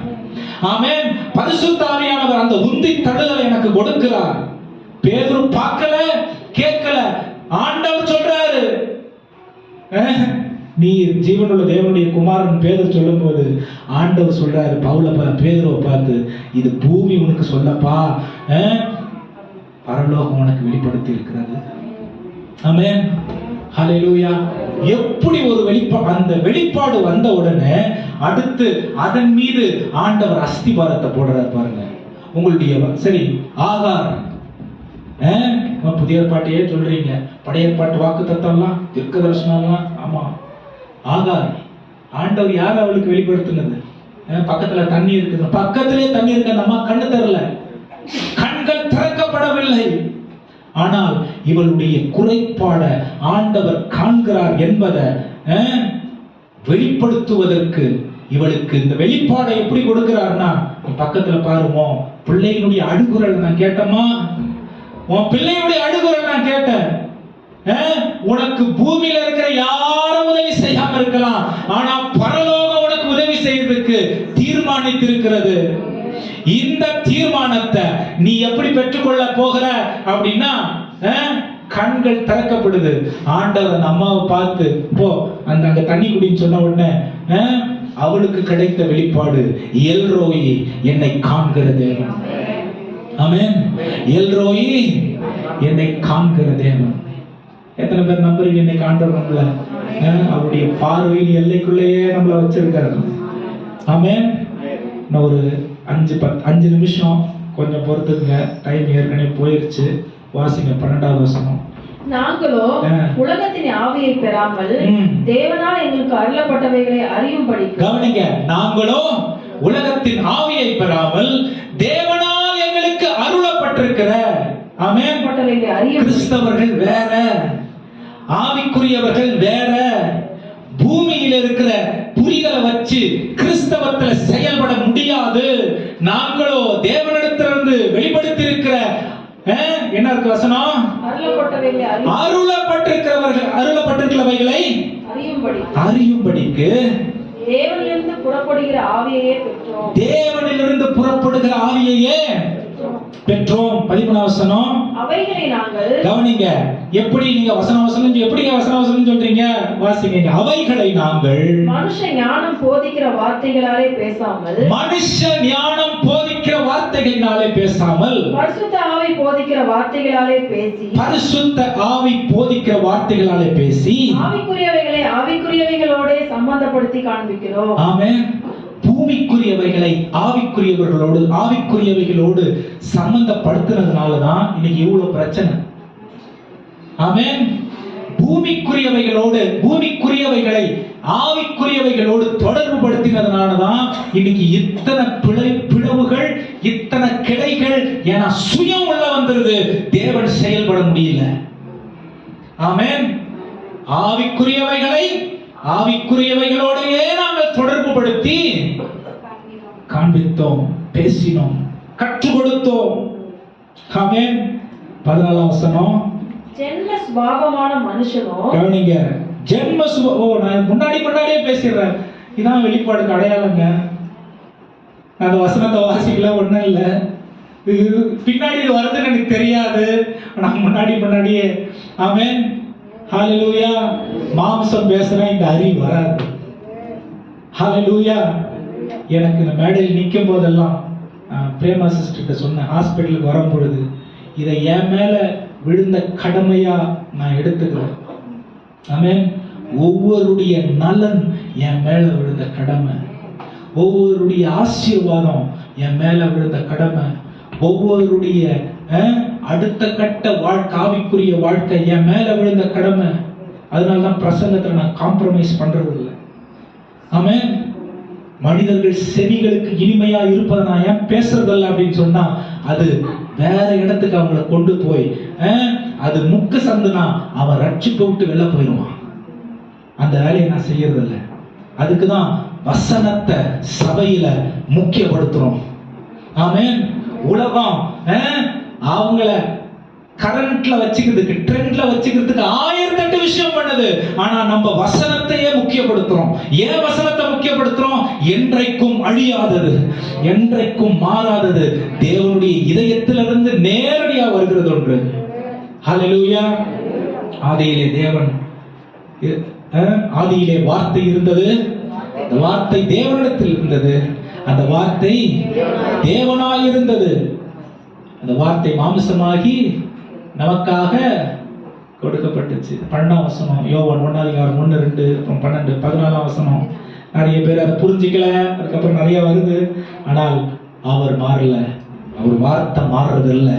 ஆமென். பரிசுத்த ஆவியானவர் அந்த உந்தி தள்ளுதலை எனக்கு கொடுக்கிறார். பேதுரு பார்க்கல, கேட்கல, ஆண்டவர் சொல்றாரு. நீ ஜீவனுள்ள தேவனுடைய குமாரன் பேதுரு சொல்லும் போது ஆண்டவர் சொல்றாரு பேதுருவை பார்த்து, இது பூமி உனக்கு சொல்லப்பா, பரலோகம் உனக்கு வெளிப்படுத்தி இருக்கிறது. ஆமென். ஹல்லேலூயா. எப்படி ஒரு அந்த வெளிப்பாடு வந்த உடனே அடுத்து அதன் மீது ஆண்டவர் அஸ்திபாரத்தை போடுறார் பாருங்க. உங்களுடைய சரி ஆகார், புதிய ஏற்பாட்டையே சொல்றீங்க, பழைய ஏற்பாட்டு வாக்குத்தத்தம்லாம் தீர்க்க தரிசனம்லாம். ஆமா, ஆகார் ஆண்டவர் யார் அவளுக்கு வெளிப்படுத்தினது? பக்கத்துல தண்ணி இருக்குது, பக்கத்திலே தண்ணி இருக்கு, அந்த அம்மா கண்ணு தெரியல, கண்கள் திறக்கப்படவில்லை. ஆனால் இவளுடைய குறைபாட ஆண்டவர் காண்கிறார் என்பதை வெளிப்படுத்துவதற்கு இவளுக்கு இந்த வெளிப்பாடை எப்படி கொடுக்கிறார்னா, பக்கத்துல பாருமோ பிள்ளைகளுடைய அழுகுரல் நான் கேட்டமா, உன் பிள்ளையுடைய அழுகுரல் நான் கேட்டேன். உனக்கு பூமியில இருக்கிற யாரும் உதவி செய்யாம இருக்கலாம், ஆனா பரலோகம் உனக்கு உதவி செய்யறதுக்கு தீர்மானித்திருக்கிறது. இந்த தீர்மானத்தை நீ எப்படி பெற்றுக்கொள்ள போகிற அப்படின்னா, கண்கள் திறக்கப்படுது. ஆண்டவர் அந்த அம்மாவை பார்த்து போ அங்க தண்ணி குடின்னு சொன்ன உடனே அவளுக்கு கிடைத்த வெளிப்பாடு, எல்ரோயி என்னை காண்கிற தேவன். ஆமென். எல்ரோயி என்னை காண்கிற தேவன். எத்தனை பேர் நம்புறீங்க? என்னை காண்கிறவங்கள அவருடைய பார்வையின் எல்லைக்குள்ளேயே நம்மளை வச்சிருக்காரு. ஆமென். இன்னும் ஒரு 5 நிமிஷம் கொஞ்சம் பொறுத்துங்க, டைம் ஏற்கனவே போயிருச்சு. வாசிங்க 12வது வசனம். நாங்களோ உலகத்தின் ஆவியை பெறாமல் தேவனால் எங்களுக்கு அருளப்பட்டவைகளை அறியும்படி. கவனிங்க, நாங்களோ உலகத்தின் ஆவியை பெறாமல் தேவனால் எங்களுக்கு அருளப்பட்டிருக்கிற, ஆமென், கிறிஸ்தவர்கள் வேற, ஆவிக்குரியவர்கள் வேற. பூமியில் இருக்கிற புரிதலை வச்சு கிறிஸ்தவத்துல செயல்பட முடியாது. நாங்களோ தேவனிடத்திலிருந்து வெளிப்படுத்தி இருக்கிற என்ன இருக்கு வசனம்? அருளப்பட்டிருக்கிறவைகளை அறியும்படிக்கு தேவனிலிருந்து புறப்படுகிற ஆவியையே பெற்றோம். தேவனிலிருந்து புறப்படுகிற ஆவியையே பெற்றோம். 13வது வசனம். அவைகளை நாங்கள், கவனிங்க, எப்படி நீங்க வசனம் எப்படிங்க வசனம் சொல்றீங்க? வாசிங்க. அவைகளை நாங்கள் மனுஷ ஞானம் போதிக்கிற வார்த்தைகளாலே பேசாமல், மனுஷ ஞானம் போதிக்கிற வார்த்தைகளினாலே பேசாமல், பரிசுத்த ஆவி போதிக்கிற வார்த்தைகளாலே பேசி, பரிசுத்த ஆவி போதிக்கிற வார்த்தைகளாலே பேசி, ஆவிக்குரியவைகளை ஆவிக்குரியவைகளோட சம்பந்தப்படுத்தி காண்பிக்கிறோம். ஆமென். பூமிக்குரியவைகளை ஆவிக்குரியவைகளோடு சம்பந்தப்படுத்துறதுனாலதான் இன்னைக்கு இவ்வளவு பிரச்சனை. ஆமென். பூமிக்குரியவைகளை ஆவிக்குரியவைகளோடு தொடர்பு படுத்தினதுனாலதான் இன்னைக்கு இத்தனை பிளவுகள், இத்தனை கிளைகள். ஏன்னா சுயம் உள்ள வந்துருது, தேவன் செயல்பட முடியல. ஆமென். ஆவிக்குரியவைகளோடையே நாங்கள் தொடர்பு படுத்தி காண்பித்தோம், பேசினோம், கற்றுக் கொடுத்தோம். ஆமென். 14வது வசனம். ஜென்ம சுபாவமான மனுஷனோ, கவனிங்க, நான் முன்னாடியே பேசிடுறேன். இதான் வெளிப்பாடுக்கு அடையாளங்க. அந்த வசனத்தை வாசிக்கல, ஒண்ணும் இல்ல, பின்னாடி வருதுன்னு எனக்கு தெரியாது. ஆனா முன்னாடியே. ஆமென். ஹalleluya. மாம்சம் பேசுனா இந்த அறிவு வராது. ஹalleluya. எனக்கு இந்த மேடையில் நிற்கும் போதெல்லாம் பிரேமா சிஸ்டர்கிட்ட சொன்ன, ஹாஸ்பிட்டலுக்கு வரும்பொழுது இதை என் மேல விழுந்த கடமையா நான் எடுத்துக்கிறேன். ஆமென். ஒவ்வொருடைய நலன் என் மேல விழுந்த கடமை, ஒவ்வொருடைய ஆசீர்வாதம் என் மேல விழுந்த கடமை, ஒவ்வொருடைய அடுத்த கட்ட ஆவிக்குரிய வாழ்க்கை என் மேல விழுந்த கடமை. அதனாலதான் பிரசங்கத்துல நான் காம்ப்ரமைஸ் பண்றது இல்லை. ஆமென். மனிதர்கள் செவிகளுக்கு இனிமையா இருப்பதை நான் ஏன் பேசுறதில்லை அப்படின்னு சொன்னா, அது வேற இடத்துக்கு அவங்களை கொண்டு போய் அது முக்கு சந்துனா அவன் ரட்சிப்பு விட்டு வெளில போயிடுவான். அந்த வேலையை நான் செய்யறதில்லை. அதுக்குதான் வசனத்தை சபையில முக்கியப்படுத்துறோம். ஆமென். உலகம் அவங்கள கரண்ட்ல வச்சுக்கிறதுக்கு, ட்ரெண்ட்ல வச்சுக்கிறதுக்கு 1008 விஷயம் பண்ணுது. ஆனா நம்ம வசனத்தையே முக்கியப்படுத்துறோம். ஏன் வசனத்தை முக்கியப்படுத்துறோம்? என்றைக்கும் அழியாதது, என்றைக்கும் மாறாதது, தேவனுடைய இதயத்திலிருந்து நேரடியா வருகிறது ஒன்று. ஹalleluya. ஆதியிலே வார்த்தை இருந்தது, அந்த வார்த்தை தேவனிடத்தில் இருந்தது, அந்த வார்த்தை தேவனாய் இருந்தது, அந்த வார்த்தை மாம்சமாகி நமக்காக கொடுக்கப்பட்டுச்சு. 12ஆம் வசனம். யோவான் 1:1, 2, 12, 14ஆம் வசனம். நிறைய பேர் அதை புரிஞ்சிக்கல, அதுக்கப்புறம் நிறைய வருது. ஆனால் அவர் மாறல, அவர் வார்த்தை மாறுறது இல்லை,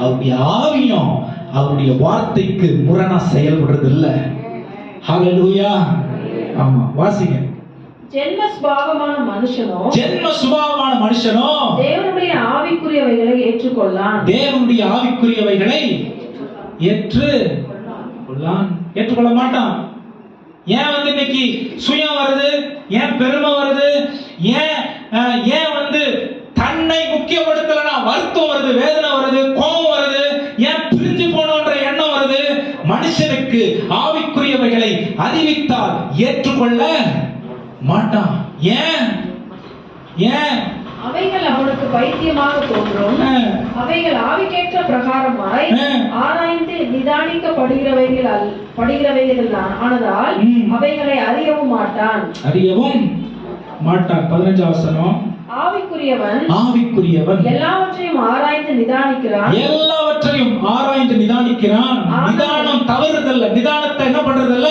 அவருடைய ஆவியம் அவருடைய வார்த்தைக்கு முரணா செயல்படுறது இல்லை. ஹalleluya. ஆமா, வாசிங்க. ஜென்ம சுபாவமான மனுஷனோ தேவனுடைய ஆவிக்குரியவைகளை ஏற்றுக்கொள்ளான். தேவனுடைய ஆவிக்குரியவைகளை ஏற்றுக்கொள்ள மாட்டான். ஏன் இன்னைக்கு சுயம் வருது? ஏன் பெருமை வருது? ஏன் தன்னை முக்கியப்படுத்தலனா வருத்தம் வருது, வேதனை வருது, கோபம் வருது? ஏன் பிரிஞ்சு போனோன்ற எண்ணம் வருது? மனுஷனுக்கு ஆவிக்குரியவைகளை அறிவித்தால் ஏற்றுக்கொள்ள மாட்டான். ஏன்? அவைகள் அவனுக்கு பைத்தியமாக தோன்றும், அவைகள் ஆவிக்கேற்ற பிரகாரமாய் ஆராய்ந்து நிதானிக்கப்படுகிறவைகள் ஆனதால் அவைகளை அறியவும் மாட்டான். 15ஆம் வசனம். ஆவிக்குரியவன் எல்லாவற்றையும் ஆராய்ந்து நிதானிக்கிறான். நிதானம் தவறுதல்ல. நிதானத்தை என்ன பண்றதில்ல?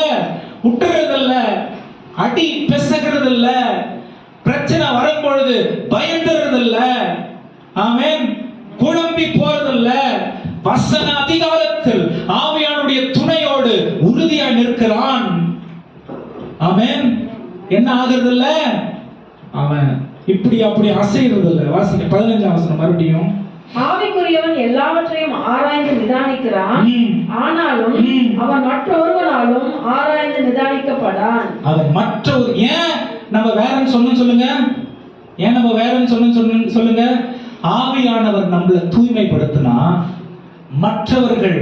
விட்டுறதில்ல, அடி பெசகிறது இல்ல, பிரச்சனை வரும் பொழுது பயந்துறது இல்ல, ஆமென், குழம்பி போறதில்ல, வசன அதிகாரத்தில் ஆவியானுடைய துணையோடு உறுதியா நிற்கிறான். ஆமென். என்ன ஆகுறது இல்ல, அவன் இப்படி அப்படி அசைறது இல்ல. வாசிங்க 15ஆம் வசனம் மறுபடியும். ஆவிக்குரியவன் எல்லாவற்றையும் ஆராய்ந்து நிதானிக்கிறான், ஆனாலும் அவன் மற்றொருவனாலும் ஆராய்ந்து நிதானிக்கப்படான். அவன் மற்றொரு, ஏன் நம்ம வேறன்னு சொன்னு சொல்லுங்க, ஏன் நம்ம வேறன்னு சொன்னு சொல்லுங்க. ஆவியானவர் நம்மளை தூய்மைப்படுத்தினா மற்றவர்கள்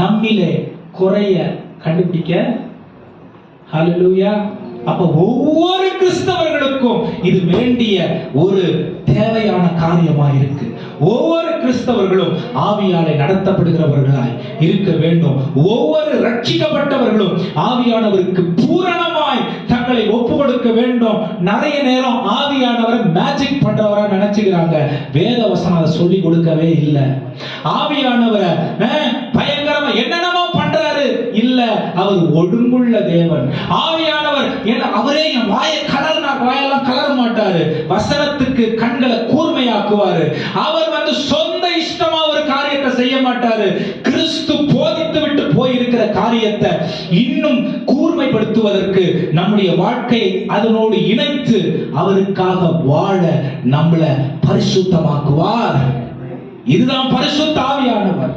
நம்மிலே குறைய கண்டுபிடிக்க. ஹல்லேலூயா. அப்ப ஒவ்வொரு கிறிஸ்தவர்களுக்கும் இது வேண்டிய ஒரு தேவையான காரியமா இருக்கு. ஒவ்வொரு கிறிஸ்தவர்களும் ஆவியாலே நடத்தப்படுகிறவர்களாய் இருக்க வேண்டும். ஒவ்வொரு ரட்சிக்கப்பட்டவர்களும் ஆவியானவருக்கு பூரணமாய் தங்களை ஒப்பு கொடுக்க வேண்டும். நிறைய நேரம் ஆவியானவரை மேஜிக் பண்றவரா நினைச்சுக்கிறாங்க. வேத வசனம் அதை சொல்லி கொடுக்கவே இல்லை. ஆவியானவரை பயங்கரமா என்னென்னமோ பண்றாரு இல்ல, அவர் ஒழுங்குள்ள தேவன். ஆவியானவர் அவரே என் வாயை கலர்னா வாயெல்லாம் கலர மாட்டாரு, வசனத்துக்கு கண்களை கூர்மையாக்குவாரு. அவர் சொந்த இஷ்டமா ஒரு காரியத்தை செய்ய மாட்டாரு. கிறிஸ்து போதித்து விட்டு போயிருக்கிற காரியத்தை இன்னும் கூர்மைப்படுத்துவதற்கு நம்முடைய வாழ்க்கையை அதனோடு இணைத்து அவருக்காக வாழ நம்மளை பரிசுத்தமாக்குவார். இதுதான் பரிசுத்த ஆவியானவர்.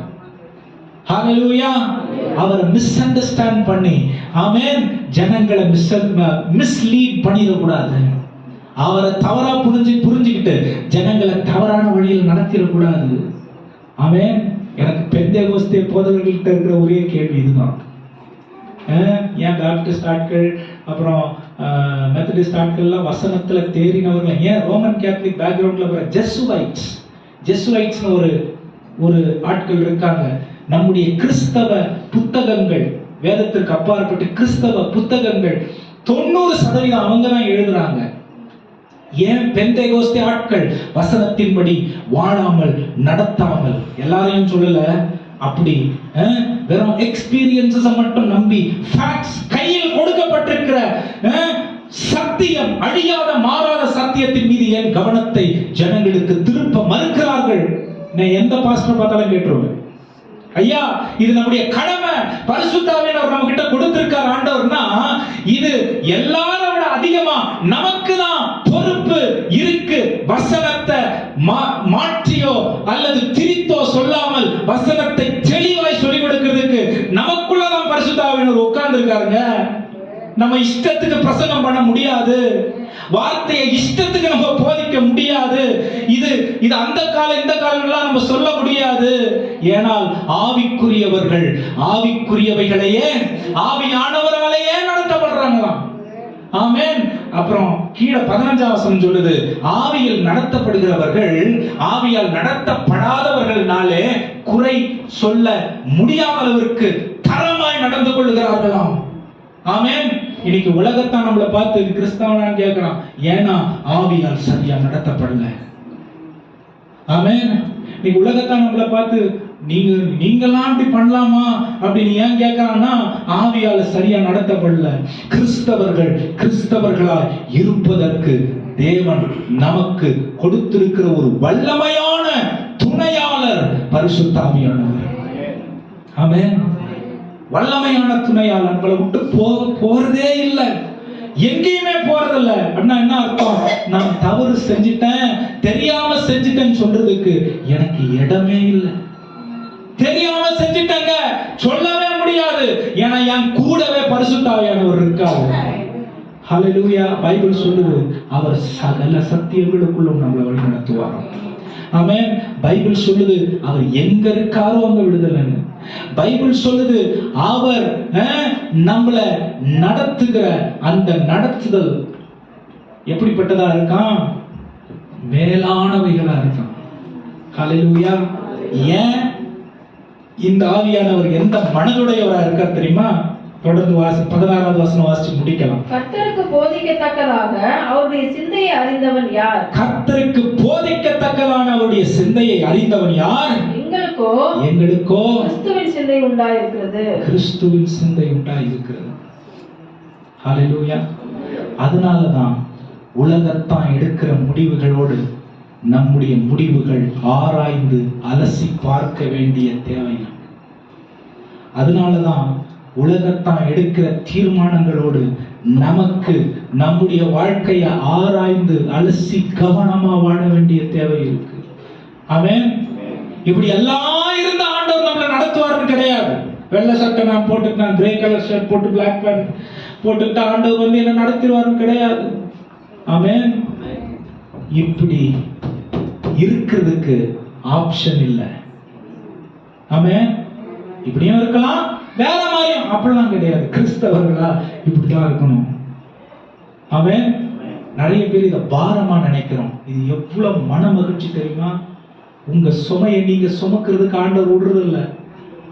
ஹல்லேலூயா. அவரை மிஸ் அண்டர்ஸ்டாண்ட் பண்ணி, ஆமென், ஜனங்களை மிஸ்லீட் பண்ணிடக்கூடாது. அவரை தவறா புரிஞ்சுக்கிட்டு ஜனங்களை தவறான வழியில் நடத்திடக்கூடாது. ஆமென். எனக்கு பெந்தேகோஸ்தே போதகர்கள்ட்ட இருக்கிற ஒரே கேள்வி இதுதான். ஏன் பேப்டிஸ்ட் ஆட்கள் அப்புறம் மெத்தடிஸ்ட் ஆட்கள்லாம் வசனத்துல தேறினவர்கள், ஏன் ரோமன் கேத்தலிக் பேக்ரவுண்ட்ல வர ஜெசுவைட்ஸ்னு ஒரு ஆட்கள் இருக்காங்க. நம்முடைய கிறிஸ்தவ புத்தகங்கள், வேதத்திற்கு அப்பாற்பட்டு கிறிஸ்தவ புத்தகங்கள் 90% அவங்க தான் எழுதுறாங்க. ஏன் பெந்தேகோஸ்தே ஆட்கள் வசனத்தின்படி வாழாமல் நடத்தாமல்? எல்லாரையும் சொல்லல, அப்படி வெறும் எக்ஸ்பீரியன்ஸஸ் மட்டும் நம்பி ஃபேக்ட்ஸ் கையில் கொடுக்கப்பட்டிருக்கிற சத்தியம், அழியாத மாறாத சத்தியத்தின் மீது ஏன் கவனத்தை ஜனங்களுக்கு திருப்ப மறுக்கிறார்கள்? நான் எந்த பாஸ்டர் பார்த்தாலும் கேட்டுருவேன், ஐயா இது நம்முடைய கடமை, பரிசுத்த ஆவியானவர் நம்ம கிட்ட கொடுத்திருக்கார் ஆண்டவர்னா இது எல்லாரை விட அதிகமா நமக்கு தான் பொறுப்பு இருக்கு. வசனத்தை மாற்றியோ அல்லது திரித்தோ சொல்லாமல் வசனத்தை தெளிவாய் சொல்லிக் கொடுக்கிறதுக்கு நமக்குள்ளதான் பரிசுத்த ஆவியானவர் உட்கார்ந்து இருக்காருங்க. நம்ம இஷ்டத்துக்கு பிரசங்கம் பண்ண முடியாது, வார்த்தையை இஷ்டத்துக்கு நம்ம போதிக்க முடியாது. இது அந்த காலம் இந்த காலம்லாம் நம்ம சொல்ல முடியாது. ஏனால் ஆவிக்குரியவர்கள் ஆவிக்குரியவைகளையே ஆவியானவராலேயே நடத்தப்படுறாங்களாம். ஆமென். அப்புறம் கீழே 15ஆம் வசனம் சொல்லுது, ஆவியில் நடத்தப்படுகிறவர்கள் ஆவியால் நடத்தப்படாதவர்களாலே குறை சொல்ல முடியாத அளவிற்கு தரமாய் நடந்து கொள்கிறார்களாம். ஆமென். இன்னைக்கு உலகத்தான் நம்மளை பார்த்து கிறிஸ்தவனான்னு கேட்கிறான், ஏன்னா ஆவியால் சரியா நடத்தப்படல. ஆமென். இன்னைக்கு உலகத்தான் நம்மளை பார்த்து நீங்களாம் அப்படி பண்ணலாமா அப்படின்னு ஏன் கேட்கிறான்னா ஆவியால சரியா நடத்தப்படல. கிறிஸ்தவர்களாய் இருப்பதற்கு தேவன் நமக்கு கொடுத்திருக்கிற ஒரு வல்லமையான துணையாளர் பரிசுத்த ஆவியானவர். ஆமென். வல்லமையான துணையாளர் நம்மளை விட்டு போறதே இல்லை, எங்கேயுமே போறதில்ல. அப்படின்னா என்ன அர்த்தம்? நான் தவறு செஞ்சிட்டேன், தெரியாம செஞ்சிட்டேன்னு சொல்றதுக்கு எனக்கு இடமே இல்லை. தெரியாம செஞ்சிட்டேங்க சொல்லவே முடியாது, ஏன்னா என் கூடவே பரிசுத்த ஆவியானவர் இருக்காரு. ஹல்லேலூயா. பைபிள் சொல்லுது, அவர் சகல சத்தியங்களுக்குள்ளும் நம்மளை வழி நடத்துவார். ஆமென். பைபிள் சொல்லுது, அவர் எங்க இருக்காரோ அங்க விடுதலைன்னு. பைபிள் சொல்லுது, அவர் நம்மளை நடத்துகிற அந்த நடத்துதல் எப்படிப்பட்டதா இருக்கான்? மேலானவைகளா இருக்கான். ஹல்லேலூயா. ஏன் இந்த ஆவியானவர் எந்த மனதுடையவரா இருக்கார் தெரியுமா? தொடர்ந்து 16வது வசனம் வாசிச்சு முடிக்கலாம். கர்த்தருக்கு போதிக்கத்தக்கதாக அவருடைய சிந்தையை அறிந்தவன் யார்? கர்த்தருக்கு போதிக்கத்தக்கதான அவருடைய சிந்தையை அறிந்தவன் யார்? எங்களுக்கோ கிறிஸ்துவின் சிந்தை உண்டாயிருக்கிறது. கிறிஸ்துவின் சிந்தை உண்டாயிருக்கிறது. ஹல்லேலூயா. அதனாலதான் உலகத்தான் எடுக்கிற முடிவுகளோடு நம்முடைய முடிவுகள் ஆராய்ந்து அலசி பார்க்க வேண்டிய தேவை. அதனாலதான் உலகத்தான் எடுக்கிற தீர்மானங்களோடு நமக்கு நம்முடைய வாழ்க்கையை ஆராய்ந்து அலசி கவனமா வாழ வேண்டிய தேவை இருக்கு. ஆமென். இப்படி எல்லாம் இருந்த ஆண்டவர் நம்மளை நடத்துவார்னு கிடையாது. வெள்ளை சட்டை நான் போட்டுக்கிட்டேன், கிரே கலர் ஷர்ட் போட்டு பிளாக் பேண்ட் போட்டுக்கிட்ட ஆண்டவர் வந்து என்ன நடத்திடுவார்னு கிடையாது. ஆமென். இப்படி இருக்கிறதுக்கு ஆப்ஷன் இல்லை. ஆமென். இப்படியும் இருக்கலாம், வேற மாதிரியும் அப்படிலாம் கிடையாது. கிறிஸ்தவர்களா இப்படிதான் இருக்கணும். ஆமென். நிறைய பேர் இதை பாரமா நினைக்கிறோம். இது எவ்வளவு மன மகிழ்ச்சி தெரியுமா? உங்க சுமையை நீங்க சுமக்கிறதுக்கு ஆண்டவர் விடுறது இல்லை.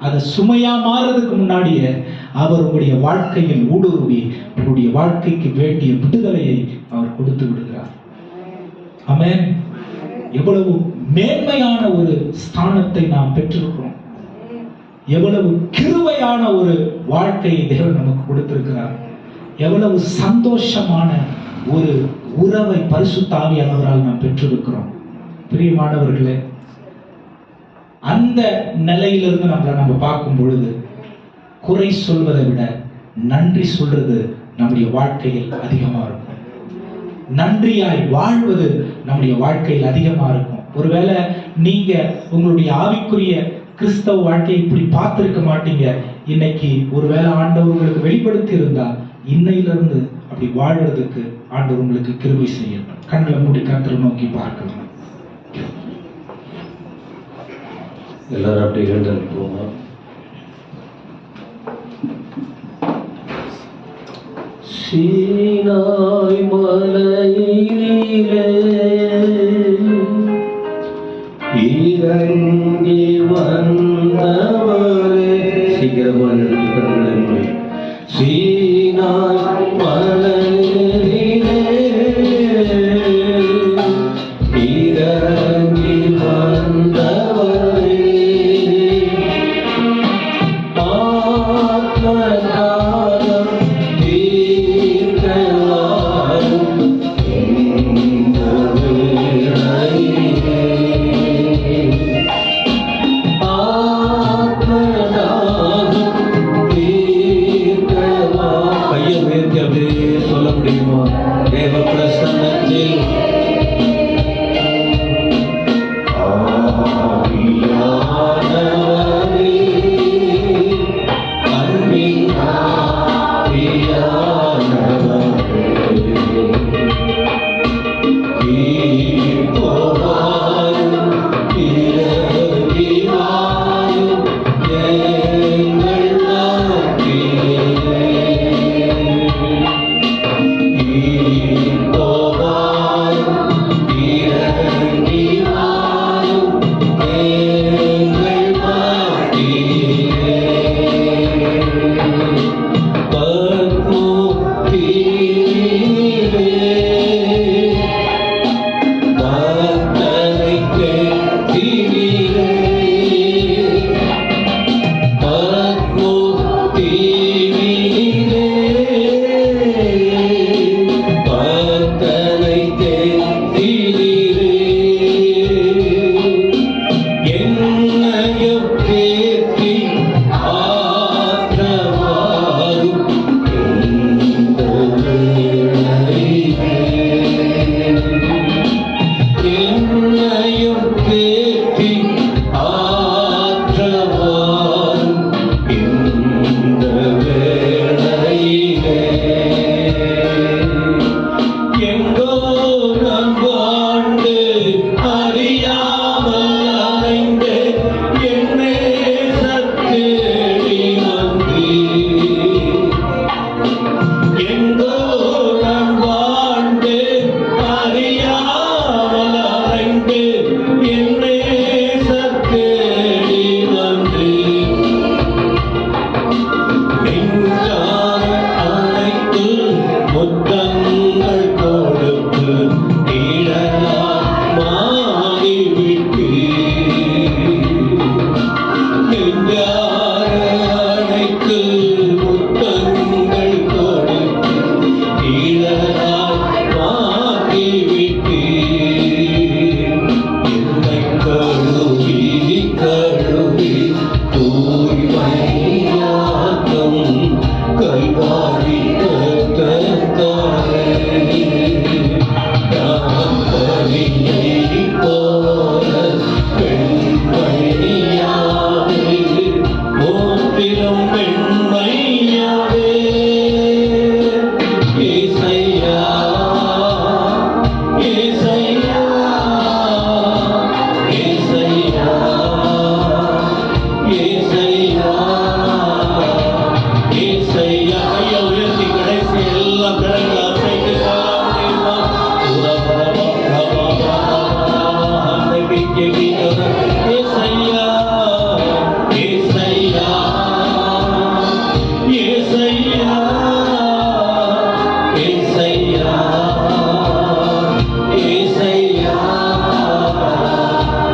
அதை சுமையா மாறுறதுக்கு முன்னாடியே அவர் உங்களுடைய வாழ்க்கையில் ஊடுருவி உங்களுடைய வாழ்க்கைக்கு வேண்டிய விடுதலையை அவர் கொடுத்து விடுகிறார். ஆமென். எவ்வளவு மேன்மையான ஒரு ஸ்தானத்தை நாம் பெற்றிருக்கிறோம். எவ்வளவு கிருபையான ஒரு வாழ்க்கையை தேவன் நமக்கு கொடுத்திருக்கிறார். எவ்வளவு சந்தோஷமான ஒரு உறவை பரிசுத்த ஆவியானவரால் நாம் பெற்றிருக்கிறோம். பிரியமானவர்களே, அந்த நிலையிலிருந்து நம்ம பார்க்கும் பொழுது குறை சொல்வதை விட நன்றி சொல்றது நம்முடைய வாழ்க்கையில் அதிகமா இருக்கும். நன்றியாய் வாழ்வது நம்முடைய வாழ்க்கையில் அதிகமா இருக்கும். ஒருவேளை நீங்க உங்களுடைய ஆவிக்குரிய கிறிஸ்தவ வாழ்க்கையை இப்படி பார்த்திருக்க மாட்டீங்க. இன்னைக்கு ஒருவேளை ஆண்டவர் உங்களுக்கு வெளிப்படுத்தி இருந்தா இன்னையிலிருந்து அப்படி வாழ்றதுக்கு ஆண்டவர் உங்களுக்கு கிருபை செய்யட்டும். கண்களை மூடி கர்த்தரை நோக்கி பார்க்கலாம். எல்லாரும் அப்படி எழுந்திருப்போமா? சீனாய் மலையிலே இறங்கி வந்தவரே, சீக்கிரமாக கண்களை மூடி. சீனாய் மலையிலே இறங்கி வந்தவரே, ஆத்மதானம் தீர்க்கலாரும் இந்த வேளையிலே, ஆத்மதானம் தீர்க்கலாரும். கையை உயர்த்தி அப்படியே சொல்ல முடியுமா? தேவ பிரசன்னத்தில் எங்கோ நண்பான்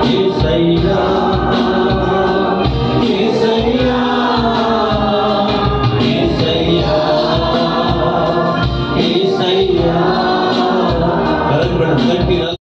ஏசையா